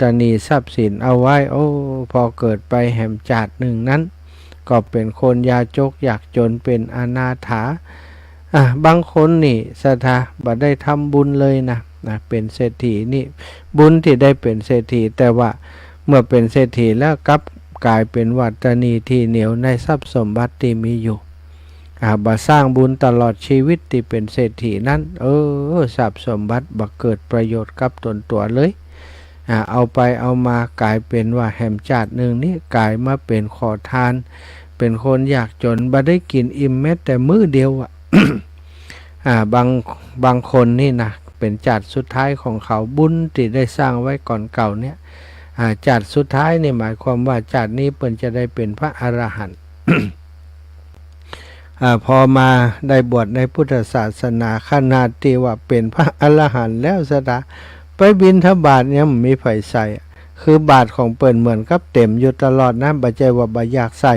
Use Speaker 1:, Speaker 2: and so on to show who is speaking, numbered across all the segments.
Speaker 1: ตนีทรัพย์สินเอาไว้โอ้พอเกิดไปแห่มจาดหนึ่งนั้นก็เป็นคนยาจกอยากจนเป็นอนาถาบางคนนี่ศรัทธาบ่ได้ทำบุญเลยนะเป็นเศรษฐีนี่บุญที่ได้เป็นเศรษฐีแต่ว่าเมื่อเป็นเศรษฐีแล้วกลับกลายเป็นวัตนีที่เหนียวในทรัพย์สมบัติที่มีอยู่บ่สร้างบุญตลอดชีวิตที่เป็นเศรษฐีนั้นทรัพย์สมบัติบ่เกิดประโยชน์กับตนตัวเลยเอาไปเอามากลายเป็นว่าแห่มจาดหนึ่งนี่กลายมาเป็นขอทานเป็นคนอยากจนบ่ได้กินอิ่มแม้แต่มื้อเดียวบางคนนี่นะเป็นจาดสุดท้ายของเขาบุญที่ได้สร้างไว้ก่อนเก่าเนี่ยจาดสุดท้ายนี่หมายความว่าจาดนี้เพิ่นจะได้เป็นพระอรหันต์ พอมาได้บวชในพุทธศาสนาขนาดที่ว่าเป็นพระอรหันต์แล้วซะนะไปบิณฑบาตเนี่ยมันมีไผใส่คือบาตรของเปิ้นเหมือนกับเต็มอยู่ตลอดนะบ่ใจว่าบ่อยากใส่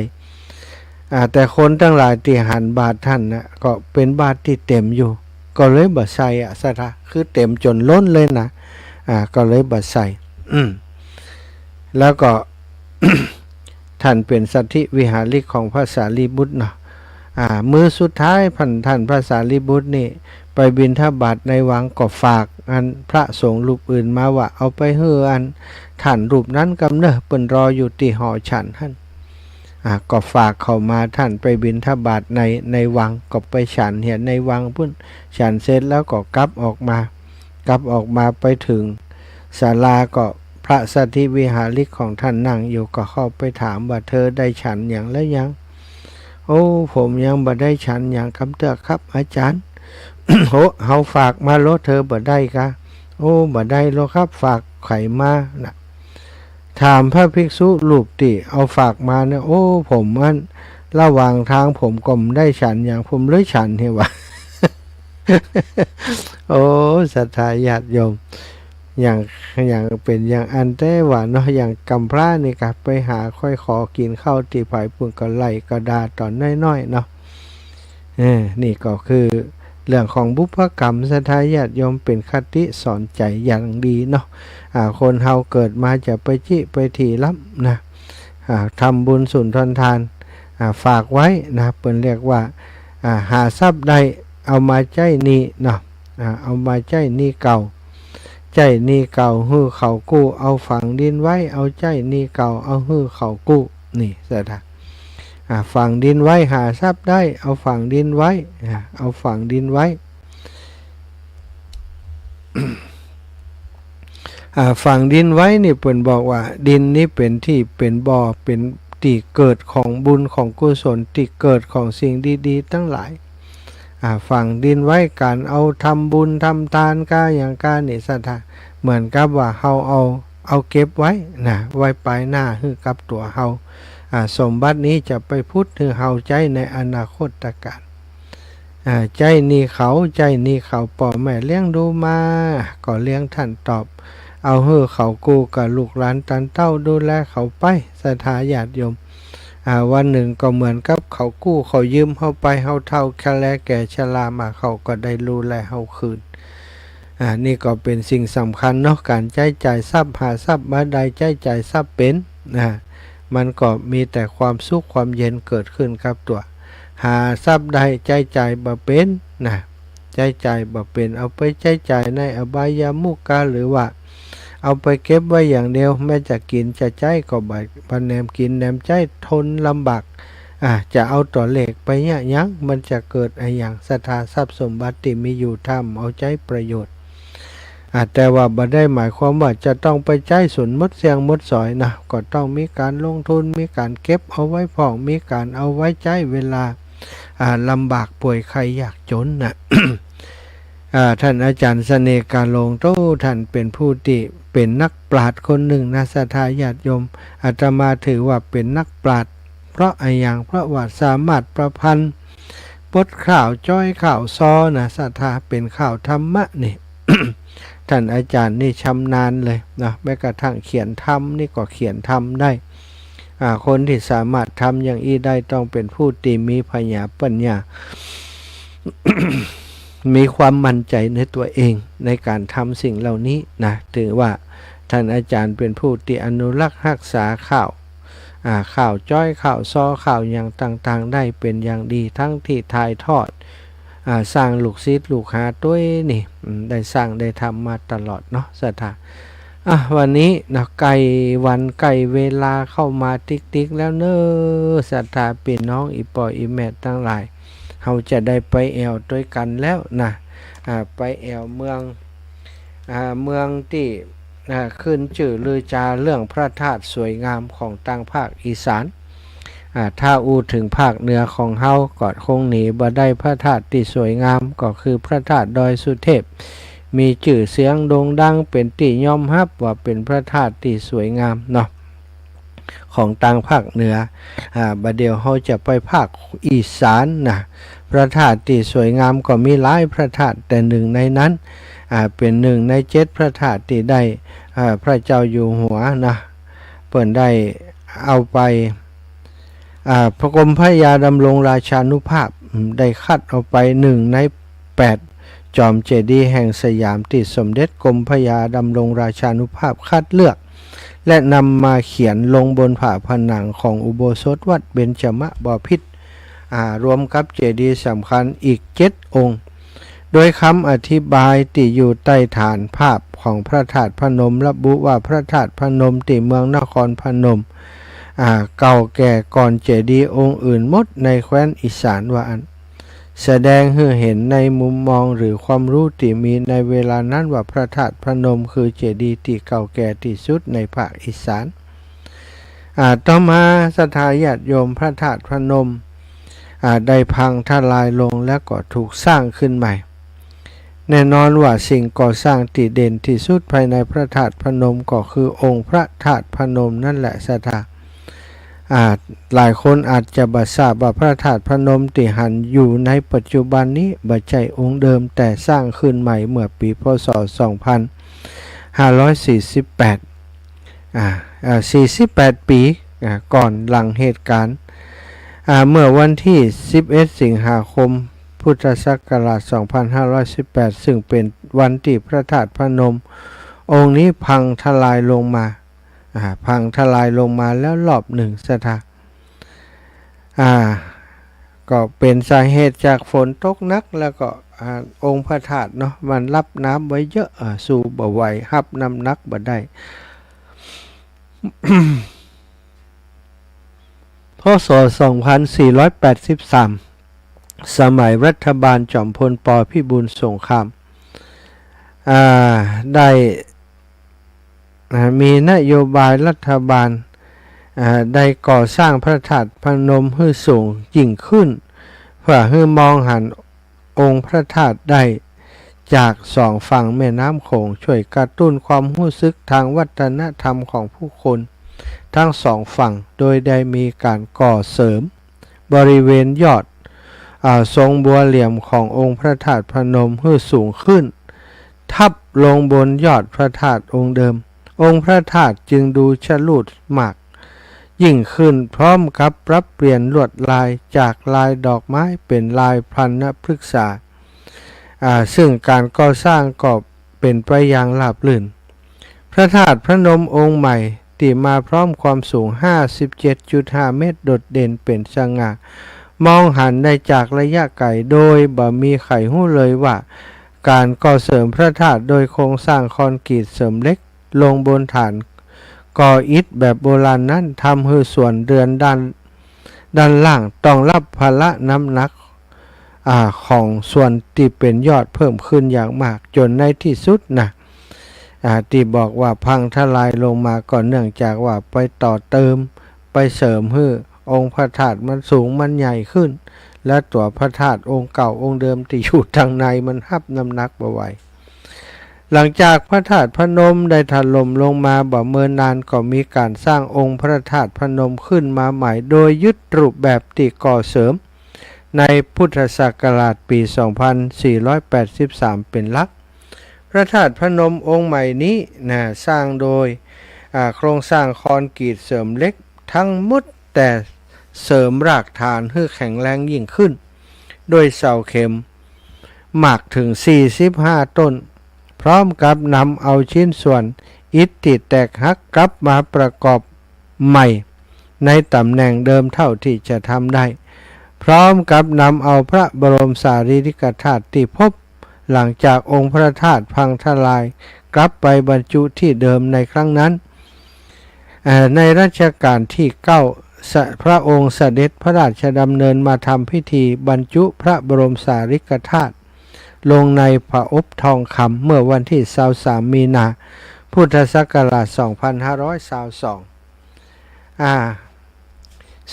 Speaker 1: แต่คนทั้งหลายที่หันบาตรท่านนะก็เป็นบาตรที่เต็มอยู่ก็เลยบ่ใส่ซะนะคือเต็มจนล้นเลยนะก็เลยบ่ใส่แล้วก็ ท่านเป็นสัทธิวิหาริกของพระสารีบุตรเนาะมื้อสุดท้ายท่านพระสารีบุตรนี่ไปบิณฑบาตในวังก็ฝากอันพระสงฆ์รูปอื่นมาว่าเอาไปเฮืออันท่านรูปนั้นกำเนิดเปิ้นรออยู่ที่หอฉันท่านก็ฝากเข้ามาท่านไปบิณฑบาตในวังก็ไปฉันเห็นในวังพุ่นฉันเสร็จแล้วก็กลับออกมาไปถึงศาลาก็พระสัทธิวิหาริกของท่านนั่งอยู่ก็เข้าไปถามว่าเธอได้ฉันอย่างแล้วยังโอ้ผมยังบ่ได้ฉันอย่างคำเตือกครับอาจารย์ โหเฮาฝากมาโลเธอบ่ได้กะโอ้บ่ได้โลครับฝากไข่มานะถามพระภิกษุรูปที่เอาฝากมาเนี่ยโอ้ผมมันระหว่างทางผมก็ไม่ได้ฉันอย่างผมเลยฉันเฮวะ โอ้ศรัทธาญาติโยมอย่างเป็นอย่างอันแต่ว่าเนาะอย่างกำพร้านี่ก็ไปหาค่อยขอกินข้าวที่ไผ่ปุ่นก็ไล่ก็ดาตอนน้อยๆเนาะนี่ก็คือเรื่องของบุพกรรมศรัทธาญาติโยมเป็นคติสอนใจอย่างดีเนาะคนเฮาเกิดมาจะไปจิไปถีล้ำนะทำบุญสุนทรทานฝากไว้นะเปิ้นเรียกว่าหาทรัพย์ใดเอามาใจนี้เนาะเอามาใจนี้เก่าใจนี้เก่าฮื้อเขากู้เอาฝังดินไว้เอาใจนี้เก่าเอาฮื้อเขากู้นี่ศรัทธาฝังดินไว้หาทรัพย์ได้เอาฝังดินไว้เอาฝังดินไว้ ฝังดินไว้นี่เพิ่นบอกว่าดินนี้เป็นที่เป็นบ่อเป็นที่เกิดของบุญของกุศลที่เกิดของสิ่งดีๆทั้งหลายฝังดินไว้การเอาทำบุญทำทานก็อย่างการนี่ศรัทธาเหมือนกับว่าเฮาเอาเก็บไว้นะไว้ปลายหน้าคือกับตัวเฮาสมบัตินี้จะไปพุทธคือเฮาใจในอนาคตการใจนี่เขาป่อแม่เลี้ยงดูมาก็เลี้ยงท่านตอบเอาเฮือเขากูกับลูกหลานตันเต้าดูแลเขาไปศรัทธาญาติโยมวันหนึ่งก็เหมือนกับเขากู้เขายืมเข้าไปเฮาเท่าแค่แลแก่ชรามาเขาก็ได้รู้แลเฮาคืนนี่ก็เป็นสิ่งสำคัญเนาะการใช้จ่ายทรัพย์หาทรัพย์มาใดใช้จ่ายทรัพย์เป็นมันก็มีแต่ความสุขความเย็นเกิดขึ้นครับตัวหาทรัพย์ใดใช้จ่ายบ่เป็นใช้จ่ายบ่เป็นเอาไปใช้จ่ายในอบายามุกาหรือว่าเอาไปเก็บไว้อย่างเดียวแม้จะกินจะใช้ก็บ่แนมกินแนมใช้ทนลำบากจะเอาตัวเลขไปเนี่ยยังมันจะเกิดอย่างศรัทธาทรัพย์สมบัติที่มีอยู่ทำเอาใจประโยชน์แต่ว่าบ่ได้หมายความว่าจะต้องไปใช้ส่วนมดเสียงมดสอยนะก็ต้องมีการลงทุนมีการเก็บเอาไว้พองมีการเอาไว้ใช้เวลาลำบากป่วยไข้ยากจนนะ ท่านอาจารย์เสน่ห์กาลงโตท่านเป็นผู้ที่เป็นนักปราชญ์คนหนึ่งนะศรัทธาญาติโยมอาตมาถือว่าเป็นนักปราชญ์เพราะเพราะว่าสามารถประพันธ์บทข่าวจ้อยข่าวซอนะศรัทธาเป็นข่าวธรรมะนี่ ท่านอาจารย์นี่ชำนาญเลยนะแม้กระทั่งเขียนธรรมนี่ก็เขียนธรรมได้คนที่สามารถทำอย่างอี้ได้ต้องเป็นผู้ที่มีปัญญา มีความมั่นใจในตัวเองในการทำสิ่งเหล่านี้นะถือว่า ท่านอาจารย์เป็นผู้ที่อนุรักษ์รักษาข่าวจ้อยข่าวซ้อข่าวอย่างต่างๆได้เป็นอย่างดีทั้งที่ถ่ายทอดสร้างลูกศิษย์ลูกหาด้วยนี่ได้สร้างได้ทำมาตลอดเนาะศรัทธาวันนี้นะไก่วันไก่เวลาเข้ามาติ๊กๆแล้วเนอะศรัทธาพี่น้องอีปออีแม่ทั้งหลายเราจะได้ไปแอวด้วยกันแล้วนะไปแอวเมืองที่ขึ้นชื่อลือจาเรื่องพระธาตุสวยงามของต่างภาคอีสานถ้าอูถึงภาคเหนือของเฮาก็คงหนีบ่ได้พระธาตุที่สวยงามก็คือพระธาตุดอยสุเทพมีชื่อเสียงโด่งดังเป็นที่ยอมรับว่าเป็นพระธาตุที่สวยงามเนาะของต่างภาคเหนือบัดเดี๋ยวเฮาจะไปภาคอีสานนะพระธาตุที่สวยงามก็มีหลายพระธาตุแต่หนึ่งในนั้นเป็นหนึ่งใน7พระธาตุที่ได้พระเจ้าอยู่หัวนะเปิ่นได้เอาไปพระกรมพระยาดำรงราชานุภาพได้คัดเอาไป1ใน8จอมเจดีย์แห่งสยามที่สมเด็จกรมพระยาดำรงราชานุภาพคัดเลือกและนำมาเขียนลงบนฝาผนังของอุโบสถวัดเบญจมบพิตรรวมกับเจดีย์สำคัญอีก7องค์โดยคำอธิบายที่อยู่ใต้ฐานภาพของพระธาตุพนมระบุว่าพระธาตุพนมที่เมืองนครพนมเก่าแก่ก่อนเจดีย์องค์อื่นหมดในแคว้นอีสานว่าอันแสดงให้เห็นในมุมมองหรือความรู้ที่มีในเวลานั้นว่าพระธาตุพนมคือเจดีย์ที่เก่าแก่ที่สุดในภาคอีสานต่อมาศรัทธาญาติโยมพระธาตุพนมได้พังทลายลงแล้วก็ถูกสร้างขึ้นใหม่แน่นอนว่าสิ่งก่อสร้างที่เด่นที่สุดภายในพระธาตุพนมก็คือองค์พระธาตุพนมนั่นแหละศรัทธาหลายคนอาจจะบ่ทราบว่าพระธาตุพนมที่หันอยู่ในปัจจุบันนี้บ่ใช่องค์เดิมแต่สร้างขึ้นใหม่เมื่อปีพ.ศ. 2548 48 ปีก่อนหลังเหตุการณ์เมื่อวันที่11 สิงหาคมพุทธศักราช 2518 ซึ่งเป็นวันที่พระธาตุพนมองค์นี้พังทลายลงมาแล้วรอบหนึ่งศรัทธาก็เป็นสาเหตุจากฝนตกหนักแล้วก็องค์พระธาตุเนาะมันรับน้ำไว้เยอะสู่บ่ไหวรับน้ำหนักบ่ได้ พ.ศ. 2483 สมัยรัฐบาลจอมพลป.พิบูลสงครามได้มีนโยบายรัฐบาลได้ก่อสร้างพระธาตุพนมให้สูงยิ่งขึ้นเพื่อให้มองหันองค์พระธาตุได้จากสองฝั่งแม่น้ำโขงช่วยกระตุ้นความรู้สึกทางวัฒนธรรมของผู้คนทั้งสองฝั่งโดยได้มีการก่อเสริมบริเวณยอดทรงบัวเหลี่ยมขององค์พระธาตุพนมให้สูงขึ้นทับลงบนยอดพระธาตุองค์เดิมองค์พระธาตุจึงดูชะลูดมากยิ่งขึ้นพร้อมกับปรับเปลี่ยนลวดลายจากลายดอกไม้เป็นลายพันธุ์พฤกษาซึ่งการก่อสร้างก็เป็นไปอย่างราบรื่นพระธาตุพนมองค์ใหม่ที่มาพร้อมความสูง 57.5 เมตรโดดเด่นเป็นสง่ามองหันได้จากระยะไกลโดยบ่มีใครรู้เลยว่าการก่อเสริมพระธาตุโดยโครงสร้างคอนกรีตเสริมเหล็กลงบนฐานก่ออิฐแบบโบราณนั้นทำให้ส่วนเรือนด้านล่างต้องรับภาระน้ำหนักของส่วนที่เป็นยอดเพิ่มขึ้นอย่างมากจนในที่สุดที่บอกว่าพังทลายลงมาก่อนเนื่องจากว่าไปต่อเติมไปเสริมให้องค์พระธาตุมันสูงมันใหญ่ขึ้นและตัวพระธาตุองค์เก่าองค์เดิมที่อยู่ทางในมันรับน้ำหนักบ่ไหวหลังจากพระธาตุพนมได้ถล่มลงมาบ่เมื่อนานก็มีการสร้างองค์พระธาตุพนมขึ้นมาใหม่โดยยึดรูปแบบที่ก่อเสริมในพุทธศักราชปี 2483 เป็นหลักพระธาตุพนมองค์ใหม่นี้สร้างโดยโครงสร้างคอนกรีตเสริมเหล็กทั้งหมดแต่เสริมรากฐานให้แข็งแรงยิ่งขึ้นโดยเสาเข็มหมากถึง45ต้นพร้อมกับนำเอาชิ้นส่วน อิฐที่แตกหักกลับมาประกอบใหม่ในตำแหน่งเดิมเท่าที่จะทำได้พร้อมกับนำเอาพระบรมสารีริกธาตุที่พบหลังจากองค์พระธาตุพังทลายกลับไปบรรจุที่เดิมในครั้งนั้นในรัชกาลที่9พระองค์เสด็จพระราชดำเนินมาทำพิธีบรรจุพระบรมสารีริกธาตุลงในผาอบทองคำเมื่อวันที่23มีนาพุทธศักราช2522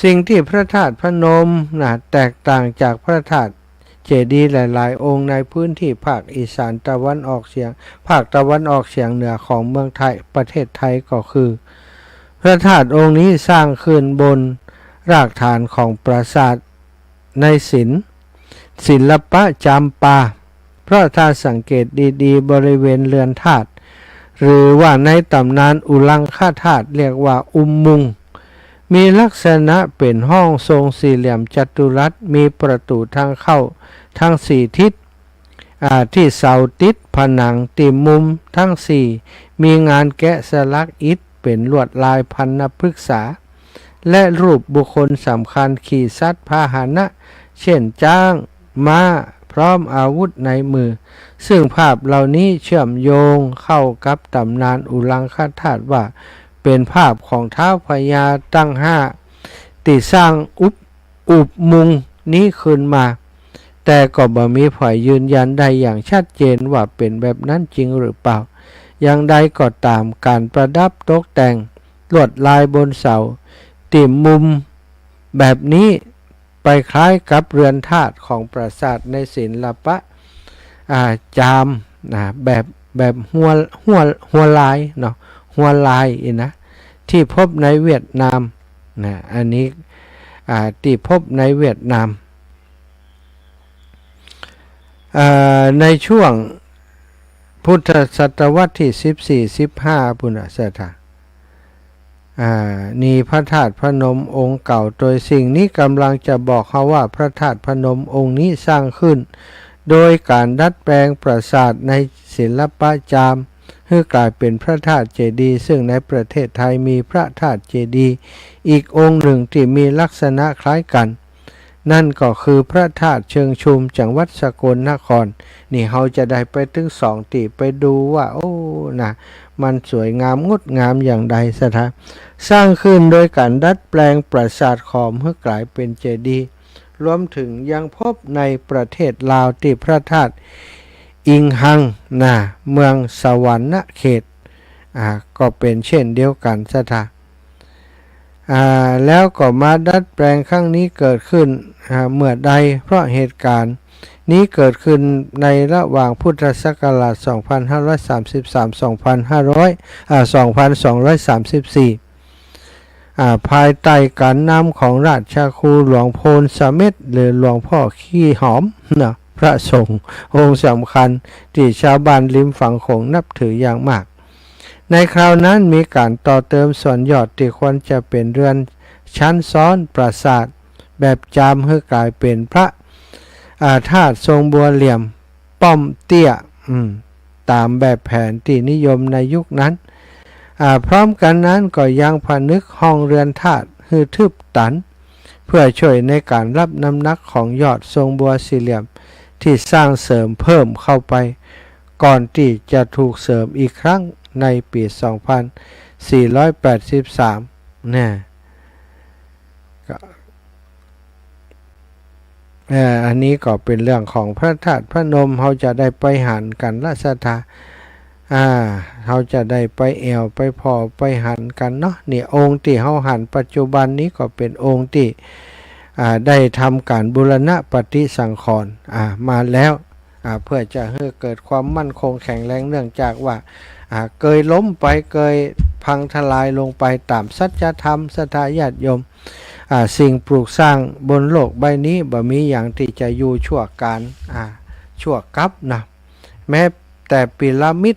Speaker 1: สิ่งที่พระธาตุพนมแตกต่างจากพระธาตุเจดีย์หลายๆองค์ในพื้นที่ภาคอีสานตะวันออกเฉียงภาคตะวันออกเฉียงเหนือของเมืองไทยประเทศไทยก็คือพระธาตุองค์นี้สร้างขึ้นบนรากฐานของปราสาทในศิลปะจำปาเพราะถ้าสังเกตดีๆบริเวณเรือนธาตุหรือว่าในตำนานอุลังคธาตุเรียกว่าอุมมุงมีลักษณะเป็นห้องทรงสี่เหลี่ยมจัตุรัสมีประตูทางเข้าทั้ง4ทิศที่เสาติดผนังติมมุมทั้ง4มีงานแกะสลักอิฐเป็นลวดลายพันนพฤกษาและรูปบุคคลสำคัญขี่สัตว์พาหนะเช่นจ้างม้าพร้อมอาวุธในมือซึ่งภาพเหล่านี้เชื่อมโยงเข้ากับตำนานอุลังคธาตุว่าเป็นภาพของท้าวพญาตั้ง5ที่สร้างอุปมุงนี้ขึ้นมาแต่ก็บ่มีผู้ยืนยันได้อย่างชัดเจนว่าเป็นแบบนั้นจริงหรือเปล่าอย่างใดก็ตามการประดับตกแต่งลวดลายบนเสาติ่มมุมแบบนี้ไปคล้ายกับเรือนธาตุของปราสาทในศิลปะจามแบบหัวลายเนาะหัวลายนะที่พบในเวียดนามอันนี้ที่พบในเวียดนามในช่วงพุทธศตวรรษที่14-15พุทธศตวรรษนี่พระธาตุพนมองค์เก่าโดยสิ่งนี้กำลังจะบอกเขาว่าพระธาตุพนมองค์นี้สร้างขึ้นโดยการดัดแปลงปราสาทในศิลปะจามให้กลายเป็นพระธาตุเจดีย์ซึ่งในประเทศไทยมีพระธาตุเจดีย์อีกองค์หนึ่งที่มีลักษณะคล้ายกันนั่นก็คือพระธาตุเชิงชุมจังหวัดสกลนครนี่เราจะได้ไปถึง2ที่ไปดูว่าโอ้มันสวยงามงดงามอย่างใดสถานสร้างขึ้นโดยการดัดแปลงปราสาทขอมให้กลายเป็นเจดีย์รวมถึงยังพบในประเทศลาวที่พระธาตุอิงหังเมืองสวรรณเขตก็เป็นเช่นเดียวกันสถานแล้วก็มาดัดแปลงครั้งนี้เกิดขึ้นเมื่อใดเพราะเหตุการณ์นี้เกิดขึ้นในระหว่างพุทธศักราช2234ภายใต้การนำของราชครูหลวงโพนสเม็ดหรือหลวงพ่อขี้หอมพระสงฆ์องค์สำคัญที่ชาวบ้านริมฝั่งโขงนับถืออย่างมากในคราวนั้นมีการต่อเติมส่วนยอดที่ควรจะเป็นเรือนชั้นซ้อนปราสาทแบบจามให้กลายเป็นพระธาตุทรงบัวเหลี่ยมป้อมเตี้ยตามแบบแผนที่นิยมในยุคนั้นพร้อมกันนั้นก็ยังผนึกห้องเรือนธาตุให้ทึบตันเพื่อช่วยในการรับน้ำหนักของยอดทรงบัวสี่เหลี่ยมที่สร้างเสริมเพิ่มเข้าไปก่อนที่จะถูกเสริมอีกครั้งในปี2483อันนี้ก็เป็นเรื่องของพระธาตุพนมเขาจะได้ไปหันกันละสถาเขาจะได้ไปแอวไปพอไปหันกันเนาะนี่องค์ที่เขาหันปัจจุบันนี้ก็เป็นองค์ที่ได้ทำการบูรณะปฏิสังขรณ์มาแล้วเพื่อจะให้เกิดความมั่นคงแข็งแรงเนื่องจากว่าเกยล้มไปเกยพังทลายลงไปตามสัจธรรมศรัทธาญาติโยมสิ่งปลูกสร้างบนโลกใบนี้บ่มีอย่างที่จะอยู่ชั่วการชั่วกับแม้แต่พีระมิด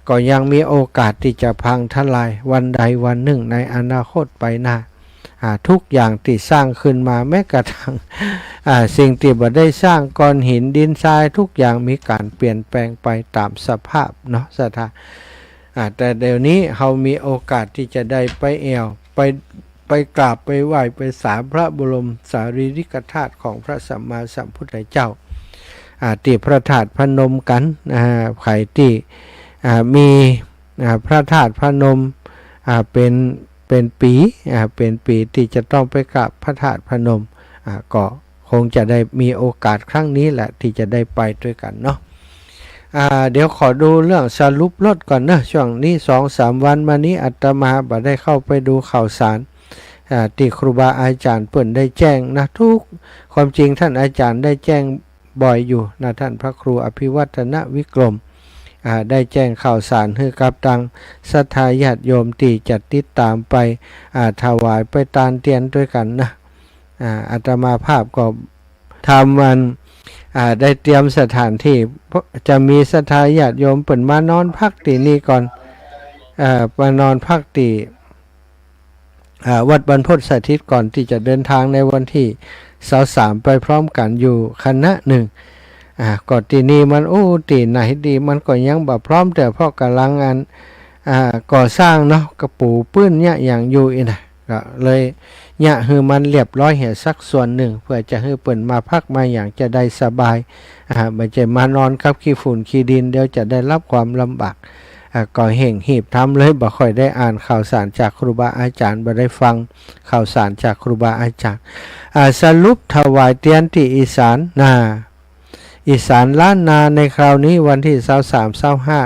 Speaker 1: ก็ยังมีโอกาสที่จะพังทลายวันใดวันหนึ่งในอนาคตไปหน้าทุกอย่างที่สร้างขึ้นมาแม้กระทั่งสิ่งที่บ่ได้สร้างก้อนหินดินทรายทุกอย่างมีการเปลี่ยนแปลงไปตามสภาพเนาะสถา แต่เดี๋ยวนี้เรามีโอกาสที่จะได้ไปแอวไปกราบไปไหว้ไปสาพระบรมสารีริกธาตุของพระสัมมาสัมพุทธเจ้าที่พระธาตุพนมกันใครที่มีพระธาตุพนมเป็นปีที่จะต้องไปกราบพระธาตุพนมก็คงจะได้มีโอกาสครั้งนี้แหละที่จะได้ไปด้วยกันเนาะเดี๋ยวขอดูเรื่องสรุปรถก่อนนะช่วงนี้ 2-3 วันมานี้อาตมาบ่ได้เข้าไปดูข่าวสารที่ครูบาอาจารย์เปิ่นได้แจ้งนะทุกความจริงท่านอาจารย์ได้แจ้งบ่อยอยู่นะท่านพระครูอภิวัฒนวิกรมได้แจ้งข่าวสารให้กับทางศรัทธาญาติโยมที่จะติดตามไปถวายไปตานเตียนด้วยกันนะอาตมาภาพก็ทำมันได้เตรียมสถานที่จะมีศรัทธาญาติโยมเปิ่นมานอนพักที่นี่ก่อนมานอนพักที่วัดบรรพตสถิตก่อนที่จะเดินทางในวันที่23ไปพร้อมกันอยู่คณะหนึ่งก่อนที่นี่มันตีไหนดีมันก็ยังแบบพร้อมแต่พ่อกำลังงานก่อสร้างเนาะกระปูปื้นเนี่ยอย่างอยู่อีกนะก็เลยเนี่ยคือมันเรียบร้อยเห็นสักส่วนหนึ่งเพื่อจะให้เปิ่นมาพักมาอย่างจะได้สบายไม่ใช่มานอนครับขี้ฝุ่นขี้ดินเดี๋ยวจะได้รับความลำบากก่อเห่งหีบทำเลยบ่ค่อยได้อ่านข่าวสารจากครูบาอาจารย์บ่ได้ฟังข่าวสารจากครูบาอาจารย์สรุปถวายเตียนที่อีสานอีสานล้านนาในคราวนี้วันที่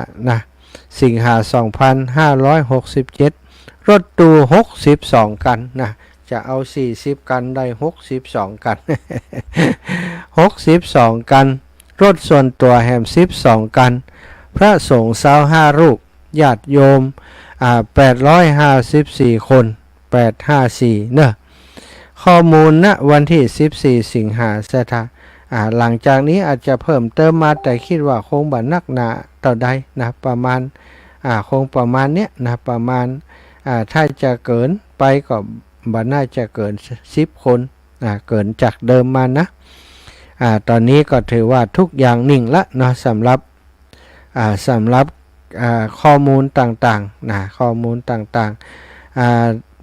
Speaker 1: 23-25สิงหา2567รถตู้62กันนะจะเอา40กันได้62กัน62กันรถส่วนตัวแหม12กันพระสงฆ์25รูปญาติโยม854คน854เนอะข้อมูลณวันที่14สิงหาคมหลังจากนี้อาจจะเพิ่มเติมมาแต่คิดว่าคงบ่นักหนาต่อใดนะประมาณคงประมาณเนี้ยนะประมาณถ้าจะเกินไปก็บ่น่าจะเกิน10คนเกินจากเดิมมานะตอนนี้ก็ถือว่าทุกอย่างนิ่งละเนาะสำหรับข้อมูลต่างๆนะข้อมูลต่างๆ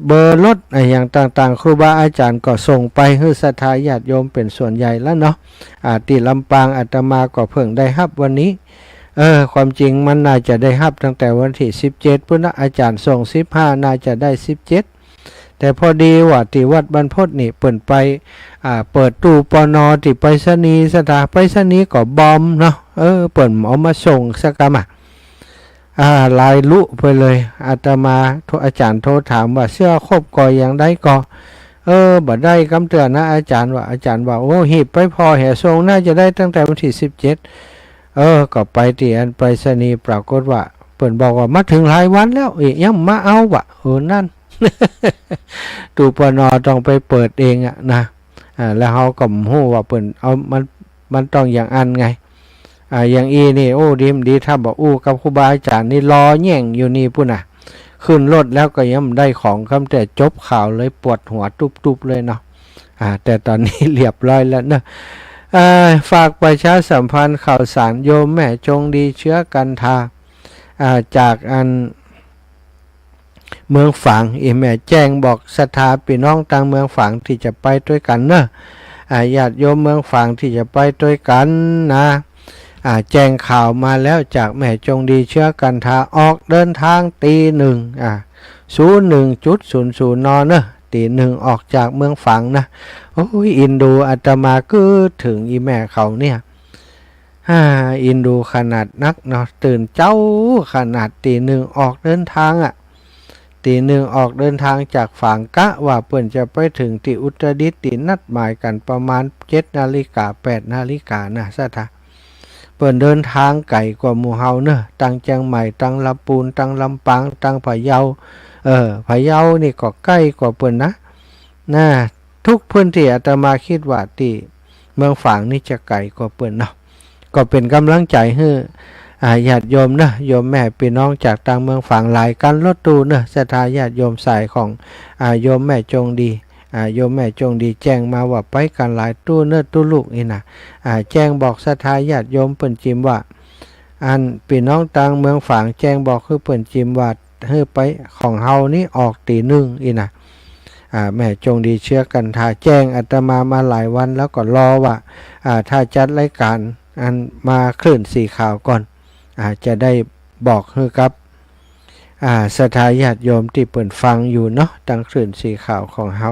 Speaker 1: เบอร์รถอย่างต่างๆครูบาอาจารย์ก็ส่งไปให้ศรัทธาญาติโยมเป็นส่วนใหญ่แล้วเนาะที่ลำปางอาตมาก็เพิ่งได้รับวันนี้ความจริงมันน่าจะได้รับตั้งแต่วันที่17พุทธอาจารย์ส่ง15น่าจะได้17แต่พอดีว่าที่วัดบรรพตนี่เปิ่นไปเปิดตู้ปนที่ไปรษณีย์สถาไปรษณีย์ก็บอมเนาะเปิ่นเอามาส่งสักกะมาลายลุไปเลยอาตมาอาจารย์โทรถามว่าเสื้อครบก่ออย่างได้ก่อบ่ได้คำเตือนนะอาจารย์ว่าโอ้หีบไปพอแห่ทรงน่าจะได้ตั้งแต่วันที่17ก็ไปที่อันไปรษณีย์ปรากฏว่าเปิ่นบอกว่ามาถึงหลายวันแล้วยังมาเอาวะนั่น ตู้ปนต้องไปเปิดเองนะแล้วเขาก็ฮู้ว่าเปิ่นเอามันต้องอย่างอันไงอย่างนี่ดีถ้าบอกกับครูบาอาจารย์นี่รอแย่งอยู่นี่พุ่นขึ้นรถแล้วก็ยังได้ของคำแต่จบข่าวเลยปวดหัวตุบๆเลยเนาะแต่ตอนนี้เรียบร้อยแล้วเนาะฝากประชาสัมพันธ์ข่าวสารโยมแม่จงดีเชื้อกันทาจากอันเมืองฝางแม่แจ้งบอกศรัทธาพี่น้องต่างเมืองฝางที่จะไปด้วยกันเนอะญาติโยมเมืองฝางที่จะไปด้วยกันนะแจ้งข่าวมาแล้วจากแม่จงดีเชื้อกันทาออกเดินทางตีหนึ่ง01:00 นเนอะตีหนึ่งออกจากเมืองฝางนะโอ้ยอินดูอาตมาก็ถึงอีแม่เขาเนี่ยอินดูขนาดนักเนาะตื่นเจ้าขนาดตีหนึ่งออกเดินทางตีหนึ่งออกเดินทางจากฝางกะว่าเปิ่นจะไปถึงที่อุตรดิตถ์ที่นัดหมายกันประมาณ7 นาฬิกา8 นาฬิกานะซะท่าเปิ่นเดินทางไกลกว่าหมู่เฮาเนอะตั้งเชียงใหม่ตั้งลำพูนตั้งลำปางตั้งพะเยาพะเยานี่ก็ใกล้กว่าเปิ่นนะทุกพื้นที่อาตมาคิดว่าที่เมืองฝางนี่จะไกลกว่าเปิ่นเนาะก็เป็นกำลังใจให้ญาติโยมนะโยมแม่พี่น้องจากต่างเมืองฝางหลายกันรถตู้นะศรัทธาญาติโยมสายของโยมแม่จงดีโยมแม่จงดีแจ้งมาว่าไปกันหลายตู้เนื้อตู้ลูกนี่นะแจ้งบอกศรัทธาญาติโยมเปิ่นจิมว่า อันพี่น้องต่างเมืองฝางแจ้งบอกคือเปิ่นจิมว่าให้ไปของเฮานี่ออกตีหนึ่งอีนะแม่จงดีเชื่อกันถ้าแจ้งอาตมามาหลายวันแล้วก็รอว่าถ้าจัดรายการอันมาคลื่นสีข่าวก่อนจะได้บอกคือครับสถาญาติโยมที่เปิ่นฟังอยู่เนาะตั้งคลื่นสีข่าวของเฮา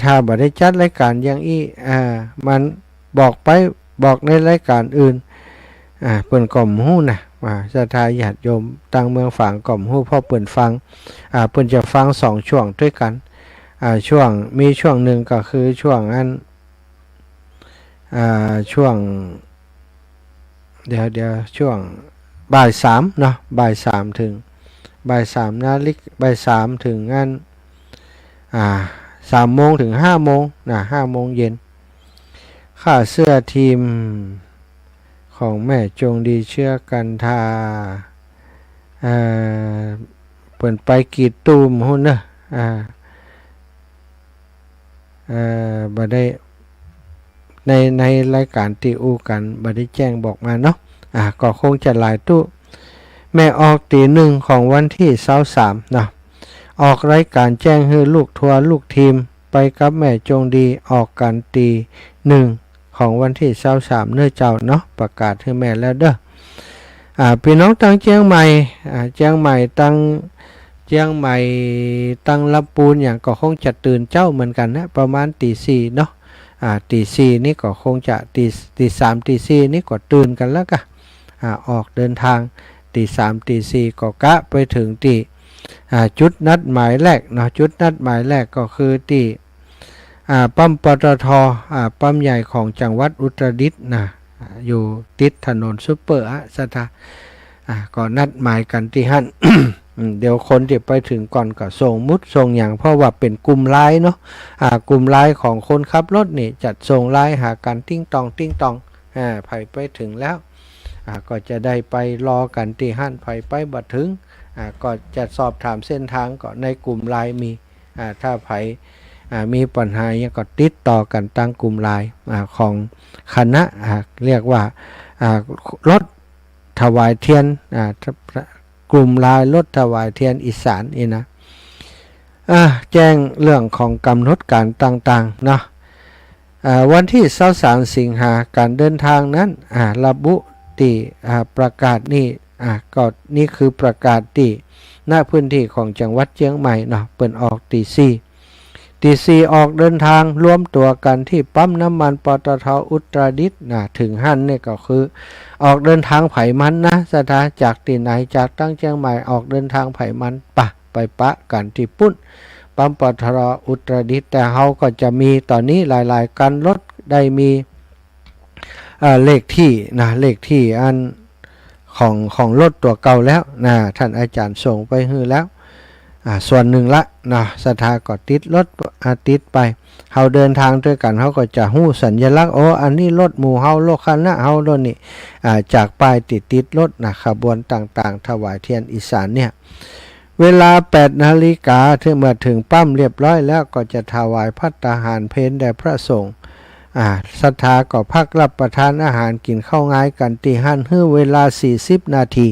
Speaker 1: ถ้าบ่ได้จัดรายการอย่างอี้มันบอกไปบอกในรายการอื่นเปิ่นก่อมฮู้นะสถาญาติโยมตั้งเมืองฝางก่อมฮู้เพราะเปิ่นฟังเปิ่นจะฟัง2ช่วงด้วยกันช่วงมีช่วงหนึ่งก็คือช่วงอันช่วงเดี๋ยวช่วงบ่าย3เนาะบ่าย3ถึงบ่าย3นาฬิกาบ่าย3ถึงอัน3 โมงถึง5 โมงนะ5 โมงเย็นค่าเสื้อทีมของแม่จงดีเชื่อกันทาเปิ่นไปกีดตูมหุ่นเนอะบ่ได้ในรายการตีอูกันบ่ได้แจ้งบอกมาเนาะก็คงจะหลายตู้แม่ออกตีหนึ่งของวันที่23นะออกรายการแจ้งให้ลูกทัวร์ลูกทีมไปกับแม่จงดีออกกันตีหนึ่งของวันที่23เนื้อเจ้าเนาะประกาศให้แม่แล้วเด้อพี่น้องตั้งเชียงใหม่ตั้งเชียงใหม่ตั้งลำปูนอย่างก็คงจะตื่นเจ้าเหมือนกันนะประมาณตี 4เนาะตี 4นี่ก็คงจะตี 3ตี 4นี่ก็ตื่นกันแล้วก็ออกเดินทางตี 3ตี 4ก็กะไปถึงที่จุดนัดหมายแรกเนาะจุดนัดหมายแรกก็คือที่ปั๊มปตท.ปั๊มใหญ่ของจังหวัดอุตรดิตถ์นะอยู่ติดถนนซุปเปอร์สถาก็นัดหมายกันที่หั่น เดี๋ยวคนที่ไปถึงก่อนก็ส่งมุดส่งอย่างเพราะว่าเป็นกลุ่มไลน์เนาะกลุ่มไลน์ของคนขับรถนี่จัดส่งไลน์หากันติ้งตองไปถึงแล้วก็จะได้ไปรอกันที่หั่นไปบ่ถึงก็จะสอบถามเส้นทางก็ในกลุ่มไลน์มีถ้ามีปัญหาอย่างก็ติดต่อกันตั้งกลุ่มไลน์ของคณะเรียกว่ารถถวายเทียนกลุ่มไลน์รถถวายเทียนอีสานนี่นะแจ้งเรื่องของกำหนดการต่างๆเนาะวันที่23สิงหาการเดินทางนั้นระบุที่ประกาศนี่ก็นี่คือประกาศที่หน้าพื้นที่ของจังหวัดเชียงใหม่เนาะเปิดออกตี 4ออกเดินทางรวมตัวกันที่ปั๊มน้ำมันปตท.อุตรดิตถ์ถึงหั่นนี่ก็คือออกเดินทางไผมันนะสถาจากที่ไหนจากตั้งเชียงใหม่ออกเดินทางไผมันไปปะกันที่ปุ้นปั๊มปตท.อุตรดิตถ์แต่เฮาก็จะมีตอนนี้หลายๆกันรถได้มีเลขที่อันของรถตัวเก่าแล้วท่านอาจารย์ส่งไปให้แล้วส่วนหนึ่งละสถาก็ติดรถติดไปเฮาเดินทางด้วยกันเฮาก็จะหู้สัญลักษณ์อันนี้รถหมู่เฮารถคณะเฮาโดนนี่จากป้ายติดรถขบวนต่างๆถวายเทียนอีสานเนี่ยเวลา 8 นาฬิกาถึงเมื่อถึงปั๊มเรียบร้อยแล้วก็จะถวายภัตตาหารเพลแด่พระสงฆ์ศรัทธาก็พักรับประทานอาหารกินข้าวง่ายกันที่หั่นเฮือเวลา40 นาที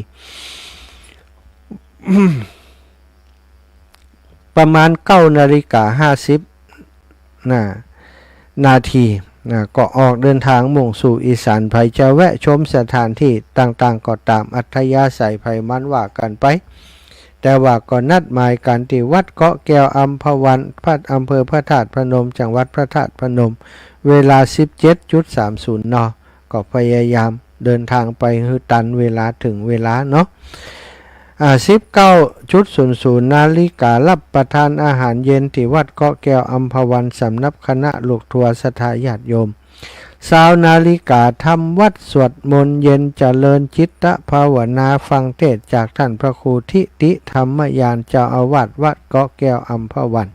Speaker 1: ประมาณ 9:50 นาทีก็ออกเดินทางมุ่งสู่อีสานไผจะแวะชมสถานที่ต่างๆก็ตามอัธยาศัยไผมันว่ากันไปแต่ว่าก็นัดหมายกันที่วัดเกาะแก้วอัมพวันอำเภอพระธาตุพนมจังหวัดพระธาตุพนมเวลา 17:30 น.ก็พยายามเดินทางไปให้ตันเวลาถึงเวลาเนาะ19:00 นาฬิการับประทานอาหารเย็นที่วัดเกาะแก้วอัมพวันสำนักคณะลูกทัวร์สถาญาติโยม20 นาฬิกาทำวัดสวดมนต์เย็นเจริญจิตภาวนาฟังเทศจากท่านพระครูทิติธรรมยานเจ้าอาวาสวัดเกาะแก้วอัมพวัน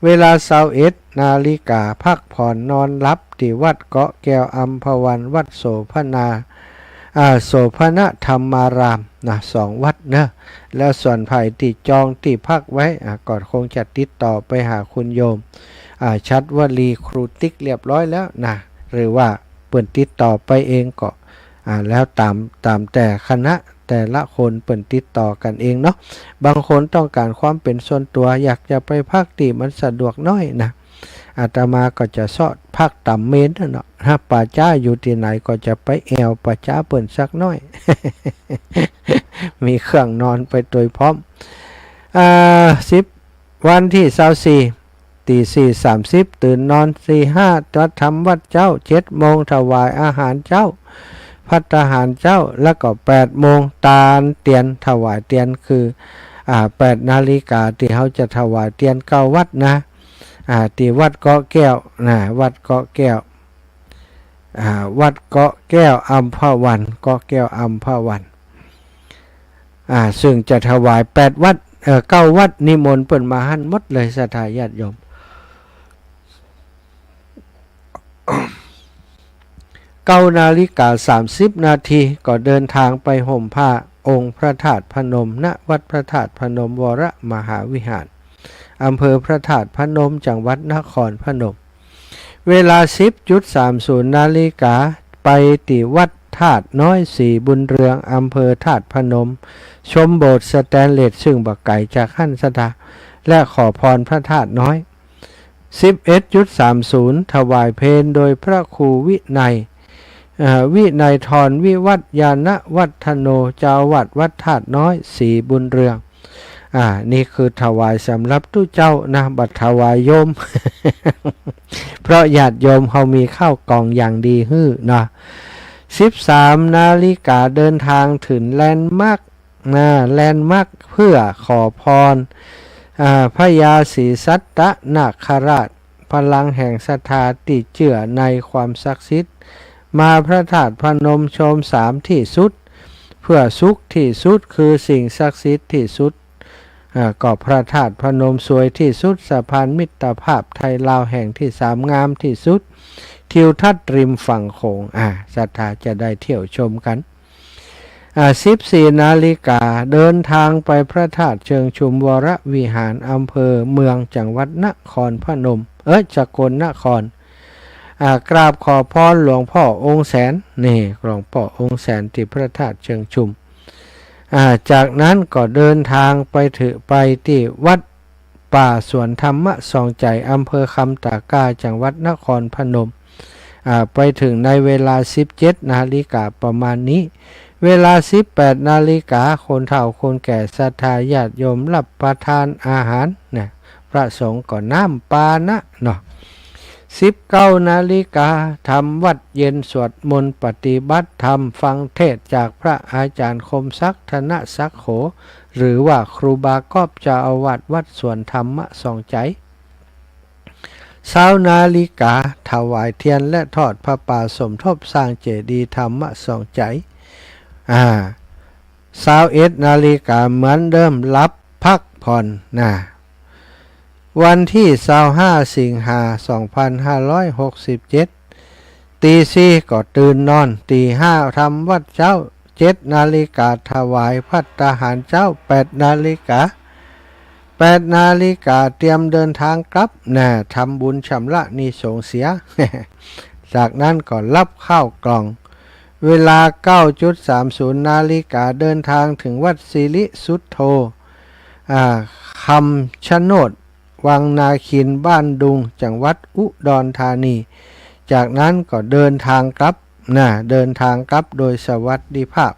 Speaker 1: เวลา21 นาฬิกาพักผ่อนนอนหลับที่วัดเกาะแก้วอัมพวันวัดโสภณธรรมาราม2 วัดเนอะแล้วส่วนไผ่ติดจองที่พักไว้ก่อนคงจะติดต่อไปหาคุณโยมชัดวลีครูติ๊กเรียบร้อยแล้วหรือว่าเปิดติดต่อไปเองก็ แล้วตามแต่คณะแต่ละคนเปิ่นติดต่อกันเองเนาะบางคนต้องการความเป็นส่วนตัวอยากจะไปพักที่มันสะดวกน้อยนะอาตมาก็จะสอดพักต่ำเมนเนาะถ้าป่าจ้าอยู่ที่ไหนก็จะไปแอวป่าจ้าเปิ่นสักน้อย มีเครื่องนอนไปโดยพร้อม10วันที่24ตี4:30ตื่นนอน4:05จัดทำวัดเจ้า7 โมงถวายอาหารเจ้าพัฒหารเจ้าแล้วก็8 โมงตาลเตียนถวายเตียนคือ8 นาฬิกาที่เขาจะถวายเตียน9 วัดนะที่วัดเกาะแก้วนะวัดเกาะแก้ววัดเกาะแก้วอัมพวันเกาะแก้วอัมพวันซึ่งจะถวาย8 วัด9 วัดนิมนต์เปิ่นมาหั่นหมดเลยศรัทธาญาติโยม 9:30 นาทีก็เดินทางไปห่มผ้าองค์พระธาตุพนมณวัดพระธาตุพนมวรมหาวิหารอำเภอพระธาตุพนมจังหวัดนครพนมเวลา 10:30 นาฬิกาไปที่วัดธาตุน้อยสีบุญเรืองอำเภอธาตุพนมชมโบสถ์สแตนเลสซึ่งบักไก่จากหั่นสถาและขอพรพระธาตุน้อย 11:30 ถวายเพลโดยพระครูวินัยทรวิวัฒยานวัฒโนเจ้าวัดวัดธาตุน้อยสีบุญเรืองนี่คือถวายสำหรับตู้เจ้านะบัดถวายโยม เพราะญาติโยมเขามีข้าวกล่องอย่างดีฮื้อนะ13 นาฬิกาเดินทางถึงแลนด์มาร์คเพื่อขอพรพระยาศรีสัตตนาคราชพลังแห่งศรัทธาติเชื่อในความศักดิ์สิทธิ์มาพระธาตุพนมชม3 ที่สุดเพื่อสุขที่สุดคือสิ่งศักดิ์สิทธิ์ที่สุดก็พระธาตุพนมสวยที่สุดสะพานมิตรภาพไทยลาวแห่งที่3งามที่สุดทิวทัศน์ริมฝั่งโขงศรัทธาจะได้เที่ยวชมกัน14 นาฬิกาเดินทางไปพระธาตุเชิงชุมวรวิหารอำเภอเมืองจังหวัดนครพนมสกลนครกราบขอพรหลวงพ่อองค์แสนนี่หลวงพ่อองค์แสนที่พระธาตุเชิงชุมจากนั้นก็เดินทางไปที่วัดป่าสวนธรรมะส่องใจอำเภอคำตากาจังหวัดนครพนมไปถึงในเวลา 17 นาฬิกาประมาณนี้เวลา 18 นาฬิกาคนเฒ่าคนแก่ศรัทธาญาติโยมรับประทานอาหารนะพระสงฆ์ก็น้ำปานะเนาะ19 นาฬิกาทำวัดเย็นสวดมนต์ปฏิบัติธรรมฟังเทศจากพระอาจารย์คมศักดิ์ธนศักโขหรือว่าครูบากอบเจ้าอาวาสวัดสวนธรรมะส่องใจ20 นาฬิกาถวายเทียนและทอดพระป่าสมทบสร้างเจดีย์ธรรมะส่องใจ21 นาฬิกาเหมือนเดิมรับพักผ่อนวันที่25 สิงหาคม 2567 ตี 4ก็ตื่นนอนตี 5ทำวัดเจ้า7 นาฬิกาถวายภัตตาหารเจ้า8 นาฬิกา8 นาฬิกาเตรียมเดินทางกลับทำบุญชำระหนี้สงฆ์เสีย จากนั้นก็รับข้าวกล่องเวลา 9:30 นาฬิกาเดินทางถึงวัดสิริสุทโธคำชะโนดวังนาคินบ้านดุงจังหวัดอุดรธานีจากนั้นก็เดินทางกลับโดยสวัสดิภาพ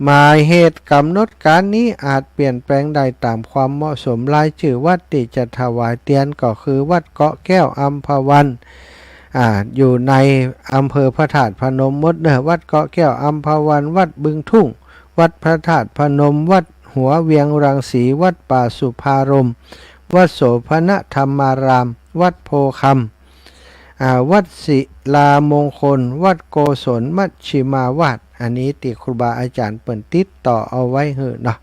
Speaker 1: หมายเหตุกำหนดการนี้อาจเปลี่ยนแปลงได้ตามความเหมาะสมรายชื่อวัดที่จะถวายเตียนก็คือวัดเกาะแก้วอัมพวันอยู่ในอำเภอพระธาตุพนมมดวัดเกาะแก้วอัมพวันวัดบึงทุ่งวัดพระธาตุพนมวัดหัวเวียงรังสีวัดป่าสุภารมวัดโสภณธรรมารามวัดโพคำวัดศิลามงคลวัดโกศลมัชชิมาวาดอันนี้ติครูบาอาจารย์เปิ่นติดต่อเอาไว้เนาะ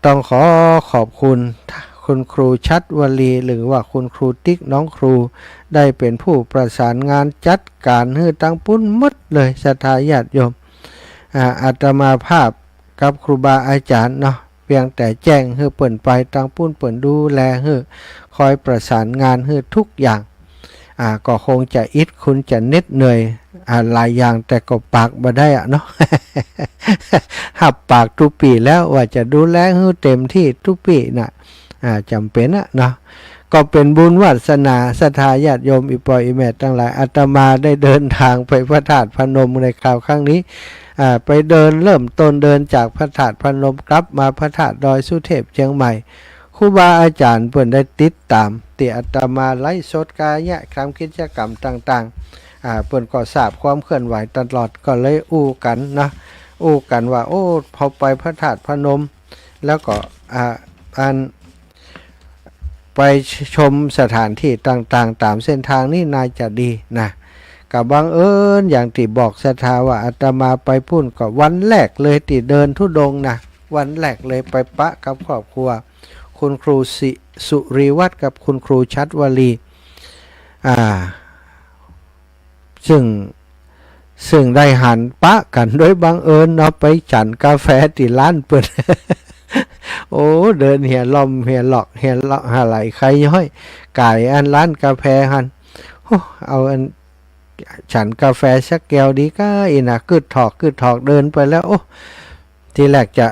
Speaker 1: ต้องขอบคุณครูชัดวลีหรือว่าคุณครูติ๊กน้องครูได้เป็นผู้ประสานงานจัดการให้ตั้งปุ้นหมดเลยศรัทธาญาติโยมอาตมาภาพกับครูบาอาจารย์เนาะเพียงแต่แจ้งให้เปิ่นไปตั้งปุ้นเปิ่นดูแลให้คอยประสานงานให้ทุกอย่าง ก็คงจะอิดคุณจะเหน็ดเหนื่อยหลายอย่างแต่ก็ปากบ่ได้เนาะ หับปากทุกปีแล้วว่าจะดูแลให้เต็มที่ทุกปีนะจำเป็นเนาะก็เป็นบุญวาสนาศรัทธาญาติโยมอีปอยอีแม่ทั้งหลายอาตมาได้เดินทางไปพระธาตุพนมในคราวครั้งนี้ไปเดินเริ่มต้นเดินจากพระธาตุพนมกลับมาพระธาตุดอยสุเทพเชียงใหม่ครูบาอาจารย์เพิ่นได้ติดตามที่อาตมาไลฟ์สดกายะคำกิจกรรมต่างๆเพิ่นก็ทราบความเคลื่อนไหวตลอดก็เลยอู้กันนะอู้กันว่าโอ้พอไปพระธาตุพนมแล้วก็ไปชมสถานที่ต่างๆตามเส้นทางนี่น่าจะดีนะกับบังเอิญอย่างที่บอกศรัทธาว่าอาตมาไปพุ่นก็วันแรกเลยที่เดินธุดงค์นะวันแรกเลยไปปะกับครอบครัวคุณครูสุริวัฒน์กับคุณครูชัดวลีซึ่งได้หันปะกันโดยบังเอิญเนาะไปฉันกาแฟที่ร้านเปิด โอ้เดินเหี่ยลมเหี่ยหลอกเหี่ยเลาะหาไหลใครย้อยก่ายอันร้านกาแฟหันเอาอันฉันกาแฟสักแก้วดีก็อีนะกึดถอกเดินไปแล้วโอ้ทีแรกจะ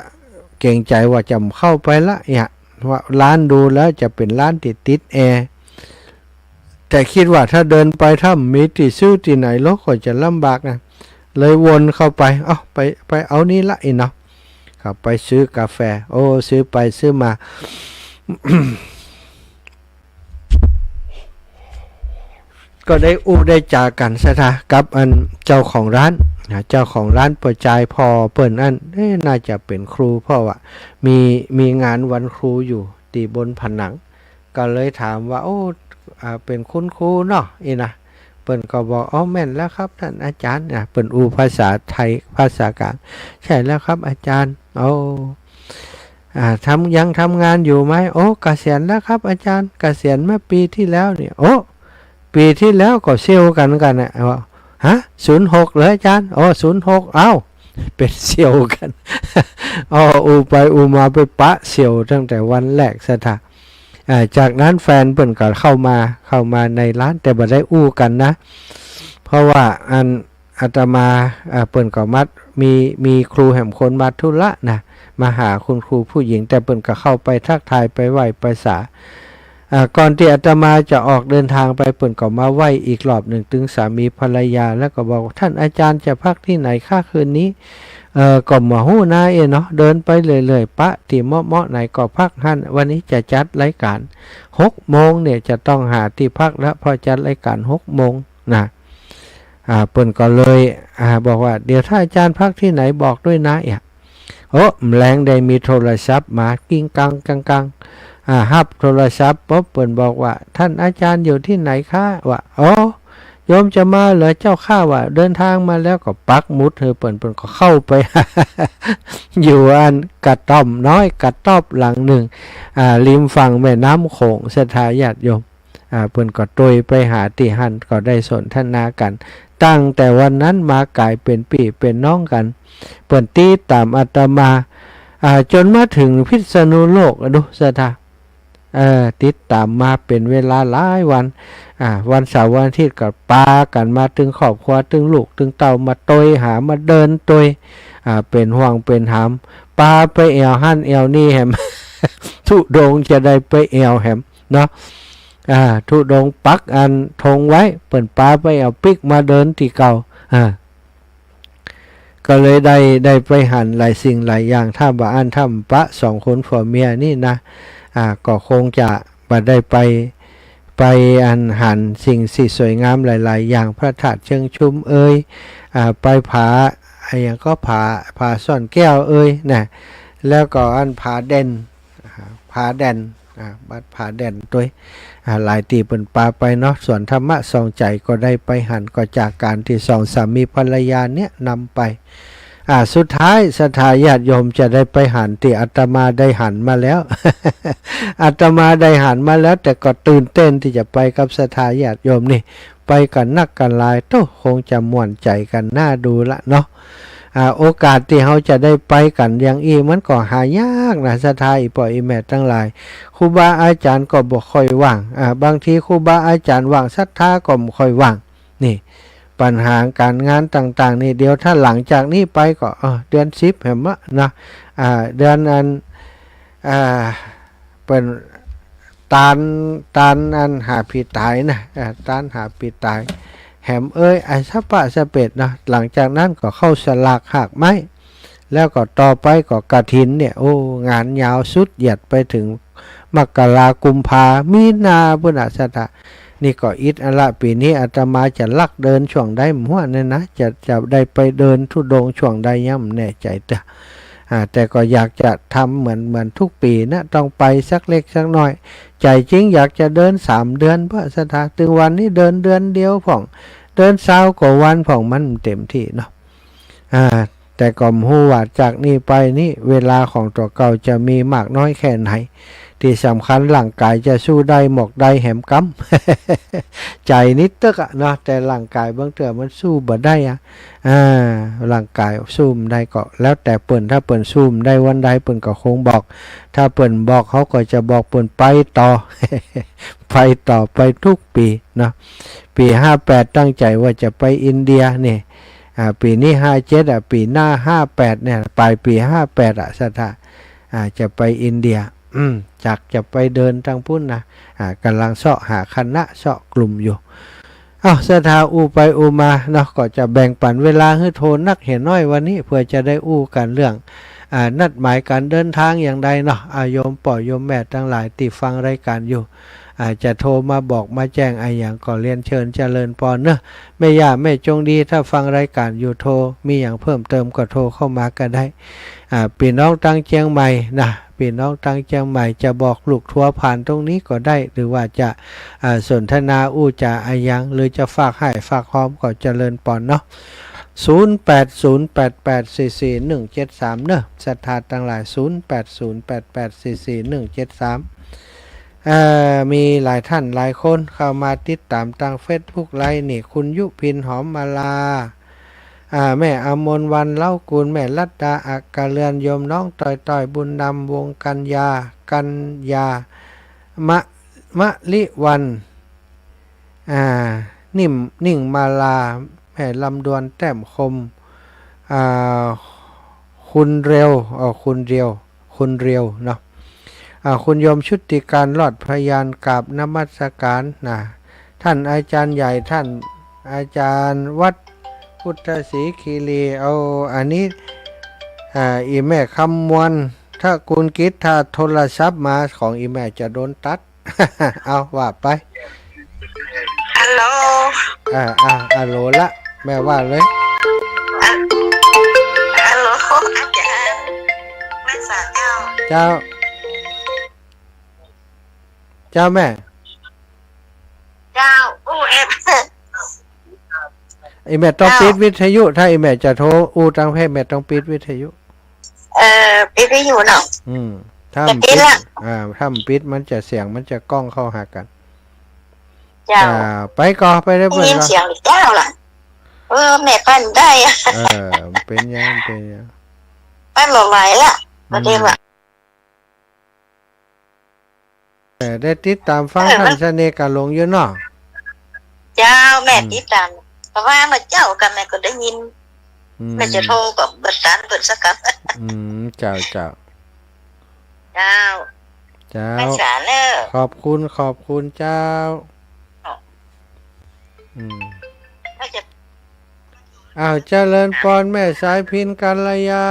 Speaker 1: เกรงใจว่าจะเข้าไปละเนี่ยว่าร้านดูแล้วจะเป็นร้านติดแอร์แต่คิดว่าถ้าเดินไปถ้ามีที่ซื้อที่ไหนรถก็จะลำบากนะเลยวนเข้าไปไปเอานี่ละอีเนาะขับไปซื้อกาแฟโอ้ซื้อไปซื้อมา ก็ได้ได้จากกันซะนะกับอันเจ้าของร้านเจ้าของร้านเปิดใจพอเปิดอันน่าจะเป็นครูเพราะว่ามีงานวันครูอยู่ตีบนผนังก็เลยถามว่าโอ้เป็นคุณครูเนาะอีนะเปิ่นก็บอกอ๋อแม่นแล้วครับท่านอาจารย์เปิ่นภาษาไทยภาษากลางใช่แล้วครับอาจารย์โอ้ยังทำงานอยู่ไหมโอ้เกษียณแล้วครับอาจารย์เกษียณเมื่อปีที่แล้วเนี่ยโอ้ปีที่แล้วก็เซลกันนะว่าฮะ06เหรออาจารย์อ๋อ06เอ้าเป็นเซลกันอ๋อไปมาไปปะเซลตั้งแต่วันแรกซะท่าจากนั้นแฟนเปิ่นก็เข้ามาในร้านแต่บ่ได้อู้กันนะเพราะว่าอาตมาเปิ่นก็มัดมีครูแห่งคนมาธุระนะมาหาคุณครูผู้หญิงแต่เปิ่นก็เข้าไปทักทายไปไหว้ไปสาก่อนที่อาตมาจะออกเดินทางไปเปิ่นก็มาไหว้อีกรอบหนึ่งถึงสามีภรรยาแล้วก็บอกท่านอาจารย์จะพักที่ไหนค่าคืนนี้ก็มาหู้นายเนาะเดินไปเลยปะที่เมาะไหนก็พักหันวันนี้จะจัดรายการ6 โมงเนี่ยจะต้องหาที่พักแล้วพอจัดรายการ6 โมงนะเปิ่นก็เลยบอกว่าเดี๋ยวถ้าอาจารย์พักที่ไหนบอกด้วยนะโอ้แรงได้มีโทรศัพท์มากิ้งกังฮับโทรศัพท์ปุ๊บเปิ่นบอกว่าท่านอาจารย์อยู่ที่ไหนคะว่าอ๋อโยมจะมาเหรอเจ้าข้าว่าเดินทางมาแล้วก็ปักมุดเปิ่นก็เข้าไป อยู่อันกระท่อมน้อยกระต๊อบหลังหนึ่งริมฝั่งแม่น้ำโขงศรัทธาญาติโยมเปิ่นก็ตุยไปหาที่หันก็ได้สนทนากันตั้งแต่วันนั้นมากลายเป็นพี่เป็นน้องกันเปิ่นตีตามอาตมาจนมาถึงพิษณุโลกดูศรัทธาติดตามมาเป็นเวลาหลายวันวันเสาร์วันอาทิตย์ก็ปากันมาถึงครอบครัวถึงลูกถึงเต่ามาตยหามาเดินตยเป็นห่วงเป็นหามปาไปแอวหั่นแอวนี่แหม ทุดงจะได้ไปแอวแหมเนาะทุดงปักอันธงไว้เปิ่นปาไปแอวปิกมาเดินที่เก่าก็เลยได้ไปหันหลายสิ่งหลายอย่างถ้าบ่อันทำปะ2 คนผัวเมียนี่นะก็คงจะบ่ได้ไปอันหันสิ่งที่สวยงามหลายๆอย่างพระธาตุเชิงชุมไปผาอย่างก็ผาซ่อนแก้วนะแล้วก็อันผาแดนบัดผาแดนตัวหลายตีเปิ่นปาไปเนาะส่วนธรรมะส่องใจก็ได้ไปหันก็จากการที่2 สามีภรรยาเนี่ยนำไปสุดท้ายศรัทธาญาติโยมจะได้ไปหันที่อาตมาได้หันมาแล้ว อาตมาได้หันมาแล้วแต่ก็ตื่นเต้นที่จะไปกับศรัทธาญาติโยมนี่ไปกันนักกันหลายโตคงจะม่วนใจกันน่าดูละเนาะ โอกาสที่เขาจะได้ไปกันอย่างอีมันก็หายากนะศรัทธาอีป่ออีแม่ทั้งหลายครูบาอาจารย์ก็บ่ค่อยว่างบางทีครูบาอาจารย์ว่างศรัทธาก็บ่ค่อยว่างนี่ปัญหาการงานต่างๆนี่เดี๋ยวถ้าหลังจากนี้ไปก็เดือน10เห็นมั้ยนะเดือนอันเป็นตานอันหาผีตายนะตานหาผีตายแหมไอ้สะปะสะเป็ดนะหลังจากนั้นก็เข้าสลากหักไม้แล้วก็ต่อไปก็กฐินเนี่ยโอ้งานยาวสุดเหยียดไปถึงมกรากุมภามีนาพุทธศาสนานี่ก็อิฐอันละปีนี้อาตมาจะลักเดินช่วงใดมั่วเนี่ยนะจะได้ไปเดินธุดงค์ช่วงใดย่ำแน่ใจแต่ก็อยากจะทำเหมือนทุกปีนะต้องไปสักเล็กสักน้อยใจจริงอยากจะเดิน3 เดือนเพื่อสถาถึงวันนี้เดินเดือนเดียวผ่องเดิน20 กว่าวันผ่องมันเต็มที่เนาะแต่ก็หูว่าจากนี้ไปนี่เวลาของตัวเก่าจะมีมากน้อยแค่ไหนที่สำคัญร่างกายจะสู้ได้หมอกได้แหมกำ ใจนิดตึกเนาะแต่ร่างกายบางเทื่อมันสู้บ่ได้ร่างกายสู้ได้ก็แล้วแต่เปิ่นถ้าเปิ่นสู้ได้วันใดเปิ่นก็คงบอกถ้าเปิ่นบอกเขาก็จะบอกเปิ่นไปต่อ ไปต่อไปทุกปีเนาะปี58ตั้งใจว่าจะไปอินเดียเนี่ยปีนี้57ปีหน้า58เนี่ยปลายปี58ศรัทธาจะไปอินเดียจากจะไปเดินทางพุ่นนะกำลังเสาะหาคณะเสาะกลุ่มอยู่ศรัทธาอู้ไปอู้มาเนาะก็จะแบ่งปันเวลาให้โทรนักเห็นน้อยวันนี้เพื่อจะได้อู้กันเรื่องนัดหมายการเดินทางอย่างใดเนาะโยมป่อโยมแม่ทั้งหลายที่ฟังรายการอยู่จะโทรมาบอกมาแจ้งอย่างก็เรียนเชิญเจริญพรเนอะแม่ย่าแม่จงดีถ้าฟังรายการอยู่โทรมีอย่างเพิ่มเติมก็โทรเข้ามาก็ได้พี่น้องตั้งเชียงใหม่นะพี่น้องตั้งเชียงใหม่จะบอกลูกทัวร์ผ่านตรงนี้ก็ได้หรือว่าจะสนทนาอู้จายังหรือจะฝากให้ฝากพร้อมก็เจริญพรเนาะ0808844173เนอะศรัทธาทั้งหลาย0808844173มีหลายท่านหลายคนเข้ามาติดตามทาง Facebook ไลน์นี่คุณยุพินหอมมาลาแม่อมนวันเล่ากุลแม่ลัดดาอักกะเรือนโยมน้องต่อยบุญนำวงกัญญามะลิวันนิ่งมาลาแม่ลำดวนแต้มคมคุณเร็วเนาะคุณโยมชุติการรอดพยานกราบนมัสการท่านอาจารย์ใหญ่ท่านอาจารย์วัดพุทธศรีคีรีอันนี้อีแม่คำมวลถ้าคุณกิจถ้าโทรศัพท์มาของอีแม่จะโดนตัด เอาว่าไป
Speaker 2: ฮัลโหล
Speaker 1: ฮัลโหลละแม่ว่าเลย
Speaker 2: ฮัลโหลอาจารย์แม่สาว
Speaker 1: เจ้าแม่ไอแม่ต้องปิดวิทยุถ้าไอแม่จะโทรอู้ทางเพศแม่ต้องปิดวิทยุ
Speaker 2: ปิดวิทยุเนาะ
Speaker 1: ถ้ามันปิดถ้ามันปิดมันจะเสียงมันจะก้องเข้าหากันไปก่อไปได้เปิด
Speaker 2: เสียงเจ้าล่ะแม่ปั้นได้
Speaker 1: เป็นยัง
Speaker 2: ปั้นหลอกหลายละประเดี๋ยว
Speaker 1: ได้ติดตามฟังท่านเสน่ห์กาลงอยู่เนาะ
Speaker 2: เจ้าแม่ติดตามเพราะว่ามาเจ้ากันแม่ก็ได้ยินแม่จะโทรกับเบิดสารเบิดสักกับ
Speaker 1: เจ้า
Speaker 2: แม่สารเนอะ
Speaker 1: ขอบคุณเจ้าเจริญพรแม่สายพินกัลยา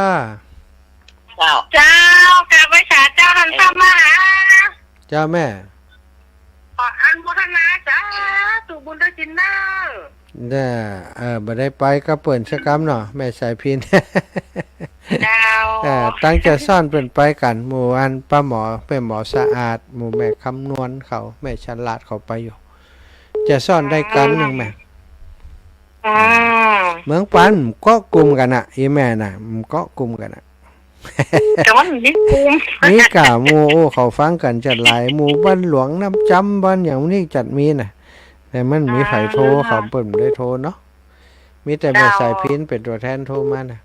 Speaker 2: เจ้ากับภาษาเจ้าทันทำมาหา
Speaker 1: เจ้าแม่
Speaker 2: ขออันบุญนาจ้าสุบุญได้กินเน
Speaker 1: อะบ่ได้ไปก็เปิ่นชะกรรมเนาะแม่สายพินตั้งจะซ่อนเปิ่นไปกันหมู่อันป้าหมอเป็นหมอสะอาดหมู่แม่คำนวณเขาแม่ฉลาดเขาไปอยู่จะซ่อนได้กันนึงแม่เมืองปันก็กลุ่มกันน่ะอีแม่น่ะมันก็กลุ่มกันน่ะ
Speaker 2: แต่ว่ามีกลุ่ม
Speaker 1: นี่กะหมู่เขาฟังกันจัดหลายหมู่บ้านหลวงน้ำจำบ้านอย่างนี้จัดมีน่ะแต่มันมีไผโทรเขาเปิ่นได้โทรเนาะมีแต่แม่สายพินเป็นตัวแทนโทรมาน่ะ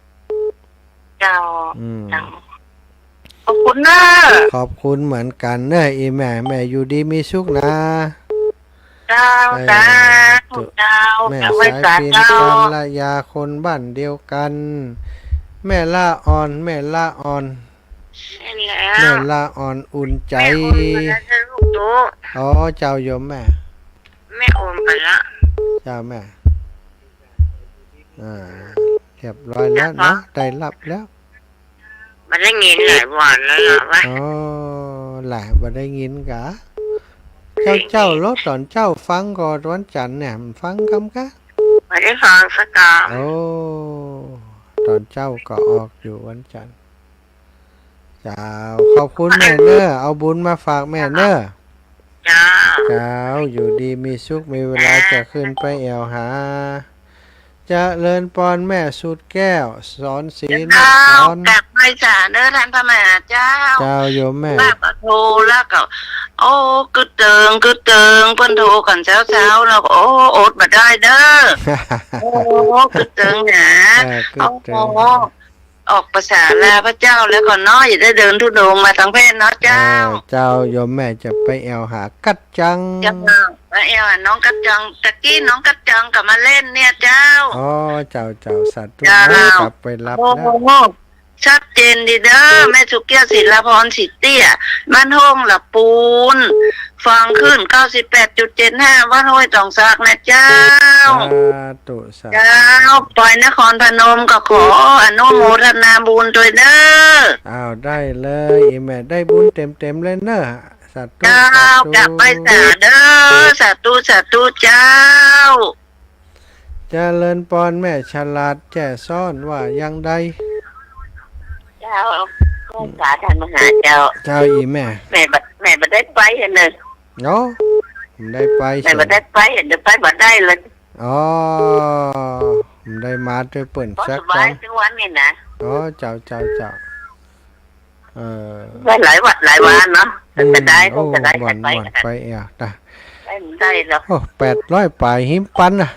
Speaker 2: เจ้า
Speaker 1: อืม
Speaker 2: เจ้าขอบคุณนะ
Speaker 1: ขอบคุณเหมือนกันเนอะอีแม่แม่อยู่ดีมีสุขนะ
Speaker 2: เจ้าจ้าถูกเจ้า
Speaker 1: แม่
Speaker 2: เอาไว้
Speaker 1: สาย
Speaker 2: สา
Speaker 1: พิน
Speaker 2: เจ้า
Speaker 1: กันละยาคนบ้านเดียวกัน แม่ละอ่อนแม่ละอ่อน
Speaker 2: นี่แล้
Speaker 1: แม่
Speaker 2: ว
Speaker 1: ละอ่อนอุ่นใจ
Speaker 2: แม่โอนไปแล้วจะลูกโต
Speaker 1: อ๋อเจ้าโยมแม่
Speaker 2: แม่โอนไปละ
Speaker 1: เจ้าแม่เรียบร้อยแล้วเนาะได้รับแล้ว
Speaker 2: มันได้เงินหลายวันแล้วล่ะวะ
Speaker 1: อ๋อแหละบ่ได้ยินกะเจ้ารถตอนเจ้าฟังก่อนวันจันทร์เนี่ยมันฟังคำกะ
Speaker 2: ไม่ได้ฟังสักกา
Speaker 1: โอ้ตอนเจ้าก็ออกอยู่วันจันทร์เจ้าขอบคุณแม่เนอเอาบุญมาฝากแม่เนอ
Speaker 2: เจ้า
Speaker 1: เจ้าอยู่ดีมีสุขมีเวลาจะขึ้นไปแอวหาจะเลินปอนแม่สุดแก้วสอนศีล
Speaker 2: เจ้า
Speaker 1: สอน
Speaker 2: กลับไปจ่าเนื้อท่านพระมหาเจ้า
Speaker 1: เจ้าโยมแม่
Speaker 2: ป้าก็โทรแล้วก็โอ้กึดเติงเพิ่นโทรกันเช้าแล้วก็โอ้อดมาได้เด้อโอ้กึดเติงหนา
Speaker 1: กึ
Speaker 2: โอ้
Speaker 1: ดเติ
Speaker 2: โห
Speaker 1: ง
Speaker 2: ออกภาษาลาพระเจ้าแล้วก็น้อยอย่าได้เดินทุดงมาทางเพศเนาะเจ้า
Speaker 1: เจ้าโยมแม่จะไปแอวหากัดจัง
Speaker 2: เจ้าแล้วเอวน้องกัดจังตะกี้น้องกัดจังกลับมาเล่นเนี่ยเจ้า
Speaker 1: อ๋อเจ้าสัตว์ทุก
Speaker 2: เจ้า
Speaker 1: นะกลับไปรับ
Speaker 2: โอ้
Speaker 1: แล้ว
Speaker 2: โหชัดเจนดีเด้อแม่สุเกียวศิลาพรสิเตี้ยบ้านห้องละปูนฟังขึ้น 98.75วัดห้วยตองซากนะเจ้า
Speaker 1: ตุสา
Speaker 2: เจ้าปล่อยนครพนมก็ขออนุโมทนาบุญด้วยเด้อ
Speaker 1: อ้าวได้เลยอีแม่ได้บุญเต็มเลยเนอะสัตว์
Speaker 2: เจ้ากลับไปสาเด้อสาธุเจ้า
Speaker 1: เจริญปอนแม่ฉลาดแจ้ซ่อนว่ายังใด
Speaker 2: เจ้าข้าสาท่านมหาเจ้า
Speaker 1: เจ้าอีแม่
Speaker 2: แม่บัดได้ไปเห็นเลย
Speaker 1: เนาะผมได้ไป
Speaker 2: แม่บัดได้ไปเห็นเดี๋ยวไปบัดได้เลย
Speaker 1: อ๋อผมได้มาด้วยเปิ่น
Speaker 2: เพราะ
Speaker 1: สั
Speaker 2: ส
Speaker 1: ก
Speaker 2: บา
Speaker 1: กั
Speaker 2: ย
Speaker 1: น
Speaker 2: ทุกวันนี่นะ
Speaker 1: อ๋อเจ้าเออ
Speaker 2: ไปหลายวัดหลายวันเนาะจะได้
Speaker 1: โอ้
Speaker 2: จะได้
Speaker 1: ม่วน
Speaker 2: ไป
Speaker 1: ไปเอ่ะตา
Speaker 2: ได้แล้ว
Speaker 1: โอ้800ปลายหิมปันน่ะ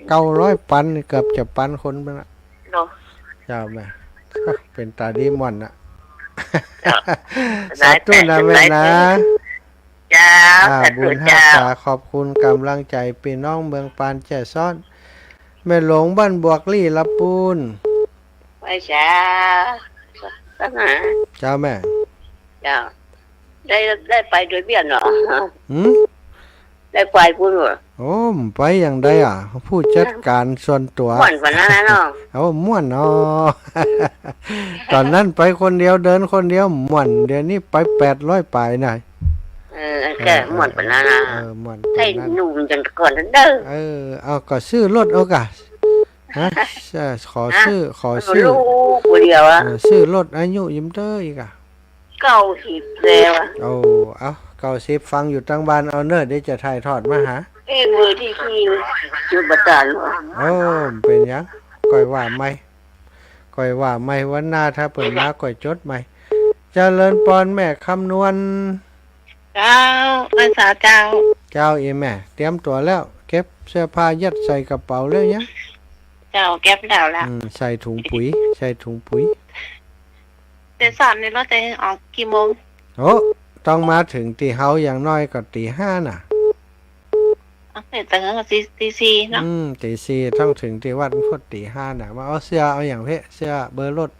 Speaker 1: 900ปันนี่เกือบจะปันคนไปละ
Speaker 2: เนาะ
Speaker 1: เจ้าแม่เป็นตาดีม่วนน่ะ
Speaker 2: ได้
Speaker 1: สาธุนะแม่นะ
Speaker 2: เจ้าสา
Speaker 1: บุ
Speaker 2: ธุ
Speaker 1: ญฮัก
Speaker 2: เจ้า
Speaker 1: ษาขอบคุณกำลังใจพี่น้องเมืองปานแจ่ซ้อน แม่หลงบ้านบวกลี่ละปูน
Speaker 2: ไปเจ้าตั้งหา
Speaker 1: เจ้าแม่
Speaker 2: เจ้าได้ไปด้วยเบี้ยเนาะ
Speaker 1: หืม
Speaker 2: ได้ไปพูดว่า
Speaker 1: โอ้มไปอย่างใดอ่ะ ผู้จัดการส่วนตัว
Speaker 2: ม่วนกว่านั้นนะเนาะ
Speaker 1: เอาม่วนเนาะ ตอนนั้นไปคนเดียวเดินคนเดียวม่วนเดี๋ยวนี้ไป800ปลายน่ะ
Speaker 2: แกม่วนกว่านั้นนะ
Speaker 1: ม่วน
Speaker 2: ให้
Speaker 1: ปานนั้น
Speaker 2: หนุ่มจนก่อนนั้นเด้อ
Speaker 1: เอาก็ซื้อรถเอากะฮะขอซื้อ
Speaker 2: ลูกผู้เดียวอะ
Speaker 1: ซื้อรถอายุยิ้มเด้ออีกอ่ะ
Speaker 2: 90แล้วอะ
Speaker 1: เอา90ฟังอยู่ตั้งบ้านเอาเนอะเดี๋ยวจะถ่ายทอดมาหา
Speaker 2: มือที่ขี้จุดประจาน
Speaker 1: โอ้เป็นหยังก่อยว่าไม่วันหน้าถ้าเปิดมาก่อยจดใหม่เจริญปอนแม่คำนวณ
Speaker 2: เจ้าภาษาเจ้า
Speaker 1: เจ้าอีแม่ เตรียมตัวแล้ว เก็บเสื้อผ้ายัดใส่กระเป๋าแล้วยัง
Speaker 2: เจ้าแก็บแล้วละ
Speaker 1: ใส่ถุงปุ๋ย
Speaker 2: เดี๋ยวสอนในรถจะออกกี่โมง
Speaker 1: โอ้ต้องมาถึงตีเฮาอย่างน้อยก็ตี5น่ะ
Speaker 2: เดี๋ยวตื่นก็ตี4เนาะ
Speaker 1: ตี4ต้องถึงตีวัดพดตี5น่ะมาเอาเสื้อเอาอย่างเพเสื้อเบอร์รถ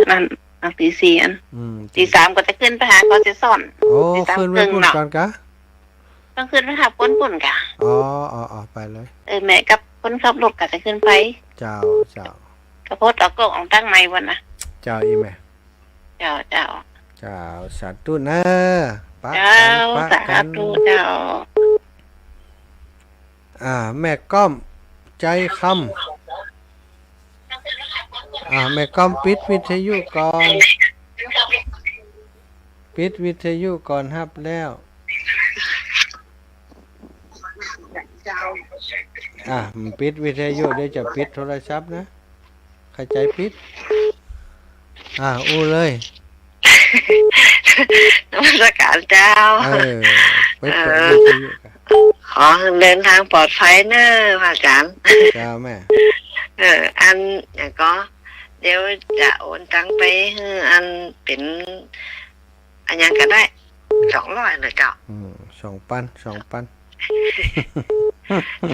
Speaker 2: นั่นตี4อันตี3ก็จะขึ้นไปหาเขาจะสอน
Speaker 1: โอ้ขึ้นไปพูดก่อนกะ
Speaker 2: ต้องขึ้นไปหาปุ่นกะ
Speaker 1: อ๋อไปเลย
Speaker 2: แม่กับคนขับรถก็จะขึ้นไป
Speaker 1: เจ้า
Speaker 2: กระโพดเอากล้องตั้งไม้วันนะ
Speaker 1: เจ้าอีแม่
Speaker 2: เจ้า
Speaker 1: เจ้าสาธุนะปะ
Speaker 2: เจ้า
Speaker 1: กัน
Speaker 2: สาธุเจ้า
Speaker 1: แม่ก้อมใจคำแม่ก้อมปิดวิทยุก่อนฮับแล้วปิดวิทยุเดี๋ยวจะปิดโทรศัพท์นะเข้าใจปิดอู้เลย
Speaker 2: นมัสการเจ้า
Speaker 1: ไปเปิดวิทยุกัน
Speaker 2: ขอเดินทางปลอดภัยเนอะพระอาจารย์
Speaker 1: เจ้าแม่
Speaker 2: อันอย่างก็เดี๋ยวจะโอนตังไปให้อันเป็นอันยังก็ได้200เลยเจ้า
Speaker 1: 2,000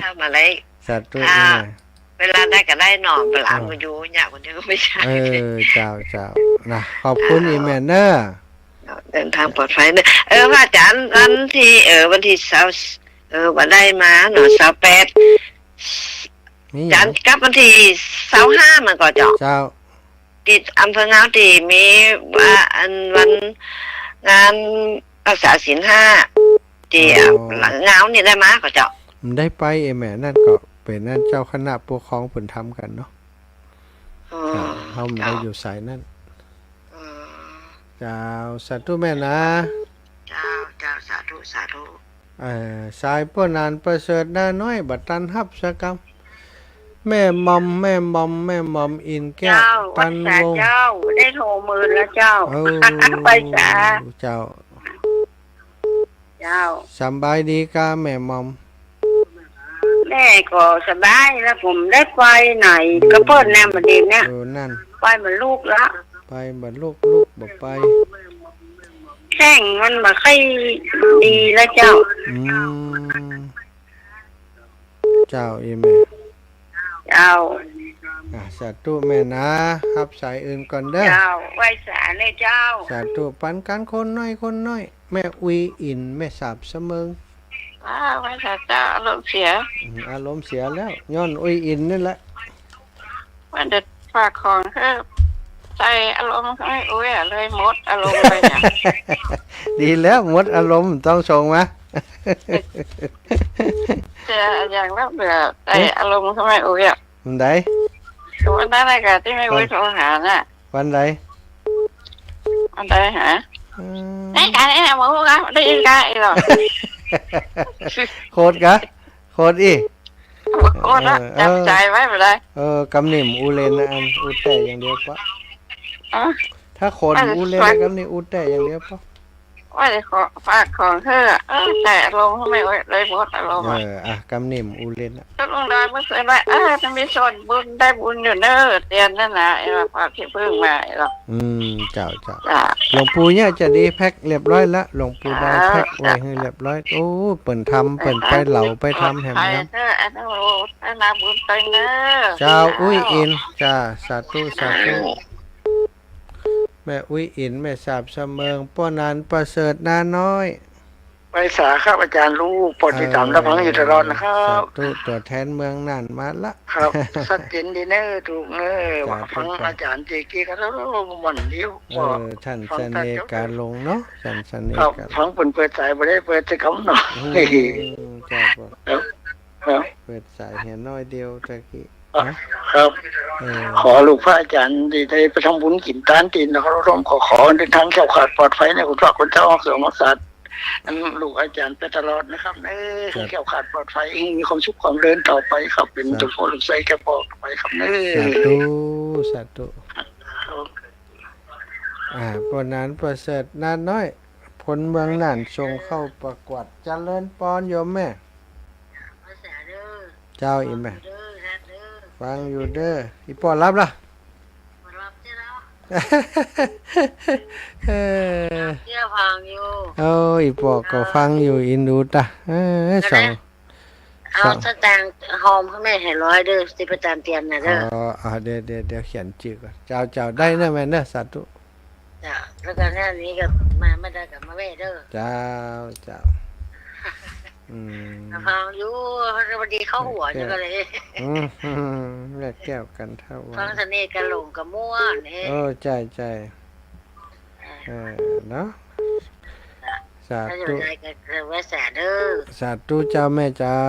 Speaker 2: ถ้ามาได้
Speaker 1: สาธุ
Speaker 2: ถ้า
Speaker 1: แม่
Speaker 2: เวลาได้ก็ได้หนอนเวลามาอยู่อยากคนเดียวก็ไม่ใช่
Speaker 1: เจ้านะขอบคุณอีแม่เนอะ
Speaker 2: เดินทางปลอดภัยเนอะพระอาจารย์วันที่วันที่วันได้มาหนอ28
Speaker 1: นี่ห
Speaker 2: จั
Speaker 1: ยั
Speaker 2: น
Speaker 1: ง
Speaker 2: ทร์กับวันที่25มันก็เจาะ
Speaker 1: เจ้า
Speaker 2: ติดอำเภอเงาตีมีวันงานรักษาศีล5ที่หลังเงานี่ได้มาก็เจาะ
Speaker 1: มันได้ไปไอ้แม่นั่นก็เป็นนั่นเจ้าคณะปกครองเพิ่นทำกันเนาะเฮามันได้อยู่สายนั่นเจ้าสาธุแม่นะ
Speaker 2: เจ้าสาธุ
Speaker 1: สายป้อนานประเสริฐนาน้อยบัดตันฮับสกรรมแม่มอมอินแก้ว
Speaker 2: เจ้าวั
Speaker 1: ตั
Speaker 2: ด
Speaker 1: น
Speaker 2: สาว
Speaker 1: ง
Speaker 2: เจ้าได้โทรมือแล้วเจ้า ไปจ้า
Speaker 1: เจ้า
Speaker 2: เจ้า
Speaker 1: สำบายดีกาแม่มอม
Speaker 2: แม่ก็สบายแล้วผมได้ไปไหนก็เพิ่นแนมมาดีเนี่ย
Speaker 1: นั่น
Speaker 2: ไปเหมือนลูกละ
Speaker 1: ไปบัดลูกบ่ไป
Speaker 2: แข้งมันมาค่อยดีแล้วเจ้า
Speaker 1: เจ้าอีแม่
Speaker 2: เจ้า
Speaker 1: สาธุแม่นะฮับสายอื่นก่อนเด้อ
Speaker 2: เจ้าไหว้สาเลยเจ้า
Speaker 1: สาธุปันกันคนน้อยแม่อุยอินแม่สาบเสมิง
Speaker 2: ไหว้สาเจ้าอารมณ์เสีย
Speaker 1: อารมณ์เสียแล้วย้อนอุยอินนี่แหละ
Speaker 2: วันเด็ดฝากของใจอารมณ์ไม่อุ้ยเลยหมดอารมณ์เลยจ้ะ
Speaker 1: ดีแล้วหมดอารมณ์ต้องส่งมา
Speaker 2: จะอย่างรับเบื่อใจอารมณ์ไม่อุ้ยอ่ะ
Speaker 1: วันใด
Speaker 2: วันนั้นอะไรกันที่ไม่อุ้ยโทรหาน่ะ
Speaker 1: วันใด
Speaker 2: วันใดหาไอ้การไอ้หมูกันได้ยินกันไอ้หรอ
Speaker 1: โคตรกะโคตรอี
Speaker 2: โอ้ละจำใจไว้ไปเลย
Speaker 1: กำนิ่มอูเลนนะอันอูแต่อย่างเดียวปะถ้าโคตรอูเลนกำนิ่มอูแต่อย่างเดียวปะ
Speaker 2: ว่าจะขอฝากของแต่อารมณ์ไม่อุ้ยเลยหมดอารมณ์
Speaker 1: กำนิ่มอูเลนอ่ะ
Speaker 2: ก็ลงดอยเมื่อคืนว่าจะมีส่วนบุญได้บุญอยู่เนอะเตียนนั่นนะไอ้ว่าความที่พึ่งมาไอ้หรอ
Speaker 1: เจ้าหลวงปู่เนี่ยจะดีแพ็คเรียบร้อยละหลวงปู่ได้แพ็คไว้ให้เรียบร้อยโอ้เปิ่นทำเปิ่นไปเหลาไปทำแหมน้ำ
Speaker 2: อันนั้นโอ้นาบุญไปเนอะ
Speaker 1: เจ้าอุ้ยอินจ้าสาธุแม่อุ้ยอินแม่สาบเสมิงป้อนานประเสริฐนาน้อย
Speaker 3: ไปสาครับอาจารย์ลูกโปรดติดตามรับฟังอยู่ตลอดนะครับ
Speaker 1: สาธุตัวแทนเมืองน่านมาละ
Speaker 3: ครับสัดเจนดีเนอร์ถูกเนอร์ว่าฟังอาจารย์เจกี้กันแล้วมันเดียว
Speaker 1: ท่านเสน่ห์การลงเนาะท่านเสน่
Speaker 3: ครับ
Speaker 1: ห์การ
Speaker 3: ฟังเปิดสายไปได้เปิดจะคำหน่อย
Speaker 1: จ้า
Speaker 3: ครับ
Speaker 1: เปิดสายเห็นน้อยเดียวตะกี้
Speaker 3: ครับ ขอลูกพระอาจารย์ได้ไปทำบุญกินตานตีนนะครับร่วมขอเดินทางแข็งขาดปลอดภัยในคุณพระคุณเจ้าเสือมักษัตริย์ลูกอาจารย์ไปตลอดนะครับแข็งขาดปลอดภัยมีความสุขความเริญต่อไปครับเป็นจุดโพลูกใส่แก่ปอกไปครับ
Speaker 1: สาธุปนนั้นประเสริฐนานน้อยผลเมืองน่านส่งเข้าประกวดเจริญปอนโยมแม่เจ้าอีแม่ฟังอยู่เด้ออีปอรับล่ะ
Speaker 2: เที่ยวฟังอยู่
Speaker 1: อีปอก็ฟังอยู่อินดูตาสอง
Speaker 2: เอาสตางค์หอมข้างในให้100เด้อสิประจานเตียนน่ะเด้อ
Speaker 1: เดี๋ยวเขียนชื่อก่อนเจ้าได้นะแม่เด้อสาธุ
Speaker 2: จ้ะแล้วก็งานนี้ก็มาไม่ได้กับมาแม่เด้อ
Speaker 1: เจ้า
Speaker 2: ฟังอยู่พอดีเข้าหัวจังเลย
Speaker 1: แม่แก้วกันเท่าว่า
Speaker 2: ฟังเสน่ห์กันหลงกับม่วน
Speaker 1: ใจเนาะสา
Speaker 2: ถ้าอยู่
Speaker 1: ธุ
Speaker 2: ได้ก็ไว้แสเด้อ
Speaker 1: สาธุเจ้าแม่เจ้า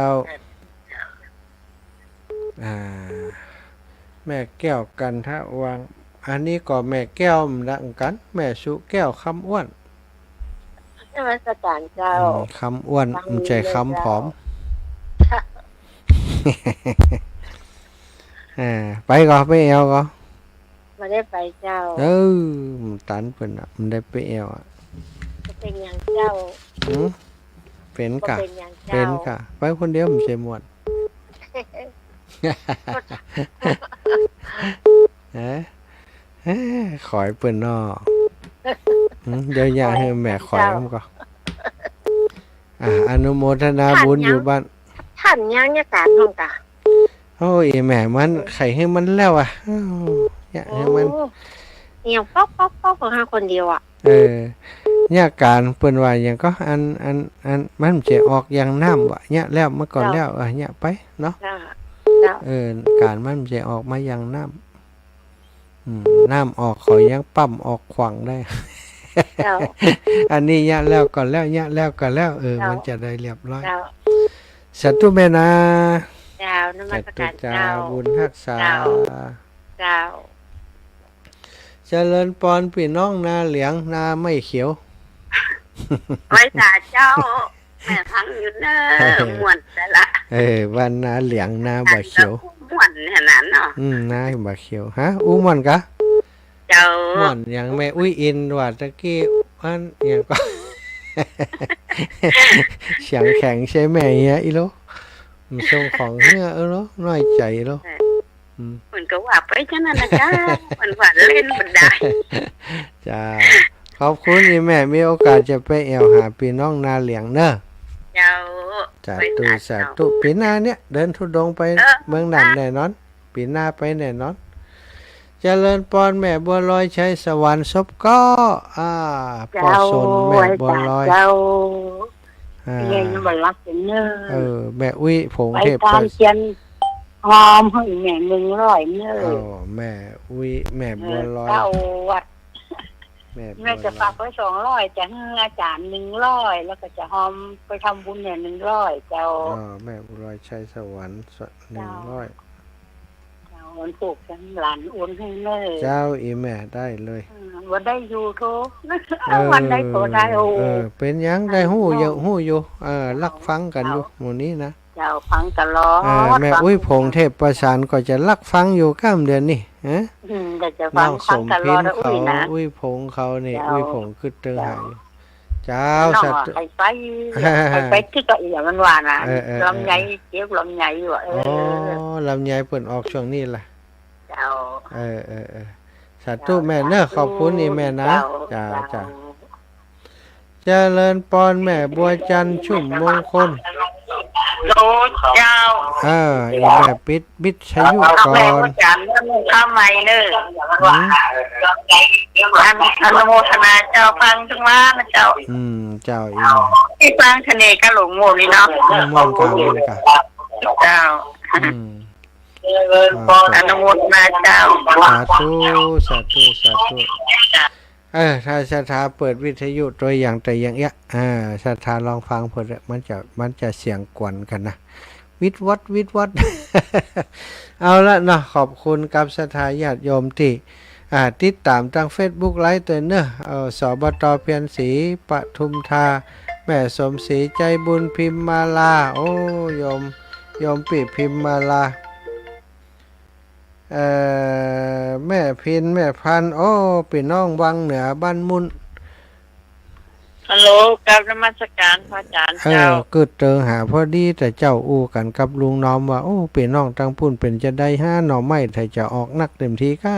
Speaker 1: แม่แก้วกันทะวังอันนี้ก็แม่แก้วดังกันแม่สุแก้วคำอ้วน
Speaker 2: นมัสการเจ้า
Speaker 1: คำอ้วนไม่ใช่คำผอมไปก็ไปเอวก็
Speaker 2: มาได้ไปเจ้า
Speaker 1: มันตันเพิ่นอ่ะมันได้ไปเอวอ่ะ
Speaker 2: จะเป็นอย่างเจ้า
Speaker 1: เป็น
Speaker 4: บ่
Speaker 1: กะ
Speaker 4: เป็นหยัง
Speaker 1: เป็
Speaker 4: เจ้าน
Speaker 1: กะไปคนเดียวมันเสียหมดเอ๊ะขอยเปิ้นนอเดี๋ยวอย่าให้แม่ขอยมันก็อนุโมทนาบุญอยู่บ้าน
Speaker 4: ท่านยังเนี่ยการห้องกะ
Speaker 1: โอ้ยแม่มันไข่ให้มันแล้วอ่ะอย่าให้มัน
Speaker 4: เอียงป๊อกของหาคนเดียวอ่ะ
Speaker 1: เนี่ยการเปิ้นว่าหยังก็อันมันจะออกอย่างน้ำว่ะเนี่ยแล้วเมื่อก่อนแล้วเนี่ยไปเนาะ
Speaker 4: จ้า
Speaker 1: การมันจะออกมาอย่างน้ำน้ำออกขอยังปั๊มออกขวางได้
Speaker 4: เจ้า
Speaker 1: อันนี้เนี่ยแล้วก่อนแล้วเนี่ยแล้วก่อนแล้ว
Speaker 4: เจ้ามั
Speaker 1: มันจะได้เรียบร้อย
Speaker 4: เจ้า
Speaker 1: สัตว์แม่นา
Speaker 4: เจ้านมั
Speaker 1: สั
Speaker 4: ส
Speaker 1: ต
Speaker 4: การ
Speaker 1: ว์จ้า
Speaker 4: เจ้า
Speaker 1: บุญรักษา
Speaker 4: เจ้า เจ้า
Speaker 1: เจริญปอนพี่น้องนาเหลียงนาไม่เขียว
Speaker 2: ไว้ตาเจ้า แม่พังอยู่เนอม่วนแต่ละ
Speaker 1: วันนาเหลียงนาบ่เขียว
Speaker 2: ม่วนขนาดเนาะ
Speaker 1: นาบ่เขียวฮะอู้ม่วนกะ
Speaker 2: เจ้า
Speaker 1: ม่วนอย่างแม่อุ้ยอินว่าตะกี้อันอย่างก็ เสียงแข็งใช่แม่เฮียอีโลมันส่งของเนื้อโลน้อยใจโล
Speaker 2: มันก็ว่าไปฉะนั้นนะจ้ามันว่าเล่นมันได้
Speaker 1: จ้าขอบคุณอีแม่มีโอกาสจะไปแอวหาพี่น้องนาเหลียงเนอะ
Speaker 2: เจ้า
Speaker 1: สาธุสาธุปีหน้าเนี่ยเดินทุดงไปเมืองนันแน่นอนปีหน้าไปแน่นอนเจริญปอนแม่บัวลอยชัยสวรรค์ศพก็ปอสนแม่บัวลอย
Speaker 4: เจ้า
Speaker 1: อ่า
Speaker 4: เรียนบ่รักเป็นเนอ
Speaker 1: แม่อุ้ยผง
Speaker 4: ไป
Speaker 1: เทพ
Speaker 4: ตามเขียนหอมให้แม่100เนอ
Speaker 1: แม่อุ้ยแม่บัวลอย
Speaker 4: เจ้าวัด
Speaker 1: แม่
Speaker 4: แม่จะฝากไว้200จะให้อาจารย์100แล้วก็จะหอมไปทำบุญเนี่ย100เจ้า
Speaker 1: แม่บัวลอยชัยสวรรค์100
Speaker 4: เจ้าวันปลูกฉันหลานโอนให้เลย
Speaker 1: เจ้าอีแม่ได้เลย
Speaker 4: วันได้อยู่โทวันได้โทได้โอ
Speaker 1: เป็นยังได้หู้อยู่รักฟังกันอยู่หมู่นี้นะ
Speaker 4: เจ้าฟังตลอด
Speaker 1: แม่อุ้ยผงเทพประสานก็จะรักฟังอยู่ก้ามเดือนนี่ฮะ
Speaker 4: แต่จะ
Speaker 1: น้
Speaker 4: ฟั
Speaker 1: อง งส
Speaker 4: ฟัง
Speaker 1: ม
Speaker 4: ตล
Speaker 1: พิ
Speaker 4: อด
Speaker 1: น
Speaker 4: อุ้
Speaker 1: เขา
Speaker 4: ยนะ
Speaker 1: อุ้ยผงเขานี่
Speaker 4: เจ้า
Speaker 1: อุ้ยผงคือเตืองหายเจ้า
Speaker 4: น้อง
Speaker 1: สัตว์
Speaker 4: ไปที่ก็อีกอย่างมันว่านะ
Speaker 1: เออ
Speaker 4: ลำไยเจ็บลำไยอยู่อ่ะ
Speaker 1: ลำไยเปิ่นออกช่วงนี้ล่ะ
Speaker 4: เจ้า
Speaker 1: สาธุแม่เนอะขอบคุณนี่แม่นะจ้าเจริญปอนแม่บัวจันทร์ชุ่มมงคล
Speaker 2: โลเจ้า
Speaker 1: อีแม่ปิดบิดชยุก
Speaker 2: แม่
Speaker 1: ร
Speaker 2: ก็จันข้ามใหม่เนออนุโมทนาเจ้าฟังจังว่านะเจ้า
Speaker 1: เจ้าอีแม่
Speaker 2: ที่ฟังทะเลกะหลงโง่นี่เนาะ
Speaker 1: ม่วนกาม่วนกา
Speaker 2: เจ้าอนุโมทนาเจ้า
Speaker 1: สาธุถ้าสถาเปิดวิทยุตัวอย่างแต่อย่างเงี้ยสถาลองฟังเปิดมันจะเสียงกวนกันนะวิทย์วัด เอาละเนาะขอบคุณกับสถาญาติโยมที่ติดตามทาง Facebook ไลฟ์ตัวเนอะสบต.เพียรศรีปทุมธาแม่สมศรีใจบุญพิมมาลาโอ้โยมปีพิมมาลาแม่พินแม่พันโอ้พี่น้องวังเหนือบ้านมุน
Speaker 2: ฮัลโหลกับนมัสการพระอาจารย์เจ้า
Speaker 1: เกิดเติงหาพอดีแต่เจ้าอู้กันกับลุงน้อมว่าโอ้พี่น้องตั้งปุ่นเป็นจะได้ห้าหน่อไม้ถ้าจะออกนักเต็มทีก็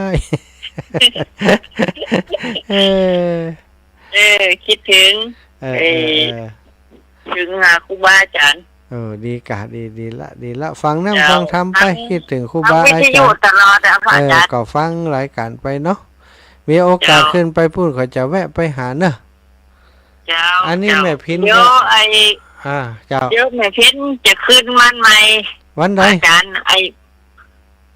Speaker 2: คิดถึงถึงหาครูบาอาจารย์
Speaker 1: ดีกะดีละฟังน้ำฟังทำไปคิดถึงครูบาอาจารย์
Speaker 2: ตลอดพระอาจารย์
Speaker 1: ก็ฟังรายการไปเนาะมีโอกาสขึ้นไปพูดเขาจะแวะไปหาเนอะอันนี้แม่พิน
Speaker 2: เดี๋ยว
Speaker 1: เจ้า
Speaker 2: เดี๋ยวแม่พินจะขึ้นมันใหม่
Speaker 1: วันใด
Speaker 2: อาจารย์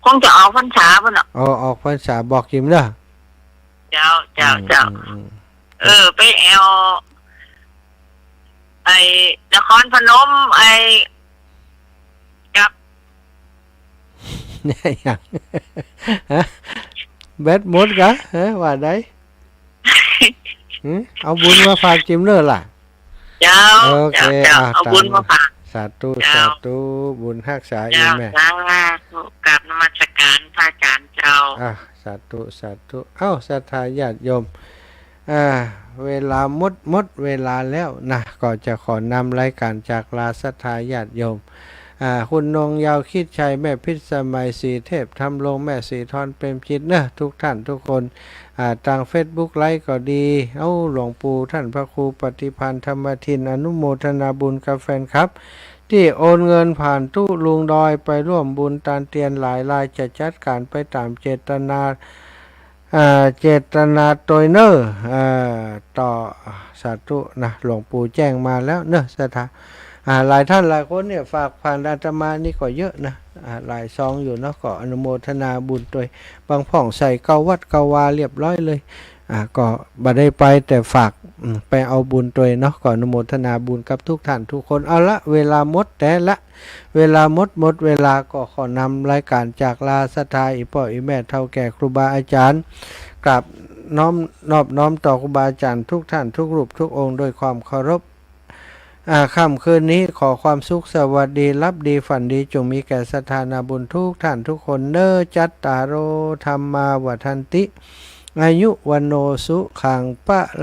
Speaker 2: คงจะออกพรรษาป่ะเนาะ
Speaker 1: ออกพรรษาบอกจิมเด้อ
Speaker 2: เจ้าไปแอลนครพนมกับ
Speaker 1: เนี่ยอย่างเบ็ดหมดกะว่าได้เอาบุญมาฝากจิมเด้อล่ะ
Speaker 2: เจ้า
Speaker 1: โอเค
Speaker 2: เอาบุญมาฝาก
Speaker 1: สาธุบุญรักษาอี
Speaker 2: เจ้า
Speaker 1: แม่
Speaker 2: กับนมัสการพระอาจารย์เจ้า
Speaker 1: สาธุเอ้าศรัทธาญาติโยม เวลาหมดเวลาแล้วนะก็จะขอนำรายการจากลาศรัทธาญาติโยมคุณนงยาวคิดชัยแม่พิษสมัยสีเทพทำลงแม่สีทอนเป็นจิตเนอะทุกท่านทุกคนทาง Facebook ไลฟ์ก็ดีหลวงปู่ท่านพระครูปฏิพันธ์ธรรมทินอนุโมทนาบุญกับแฟนครับที่โอนเงินผ่านตู้ลุงดอยไปร่วมบุญตานเตียนหลายรายจะจัดการไปตามเจตนาโดยเนอต่อสาธุนะหลวงปู่แจ้งมาแล้วเนอะสถาหลายท่านหลายคนเนี่ยฝากผ่านอาตมานี่ก็เยอะนะหลายซองอยู่เนาะก็อนุโมทนาบุญโดยบางพ่องใส่เกาวัดเกาวาเรียบร้อยเลยก็บ่ได้ไปแต่ฝากไปเอาบุญตัวเนาะก่อนอนุโมทนาบุญกับทุกท่านทุกคนเอาละเวลาหมดแต่ละเวลาหมดเวลาก็ขอนำรายการจากลาศรัทธาอีพ่ออีแม่เฒ่าแก่ครูบาอาจารย์กราบนอบน้อมต่อครูบาอาจารย์ทุกท่านทุกรูปทุกองค์โดยความเคารพค่ำคืนนี้ขอความสุขสวัสดีรับดีฝันดีจงมีแก่ศรัทธานาบุญทุกท่านทุกคนเนอจัตตารโอธรรมาวัฏันติอายุวันโนสุขังปะละ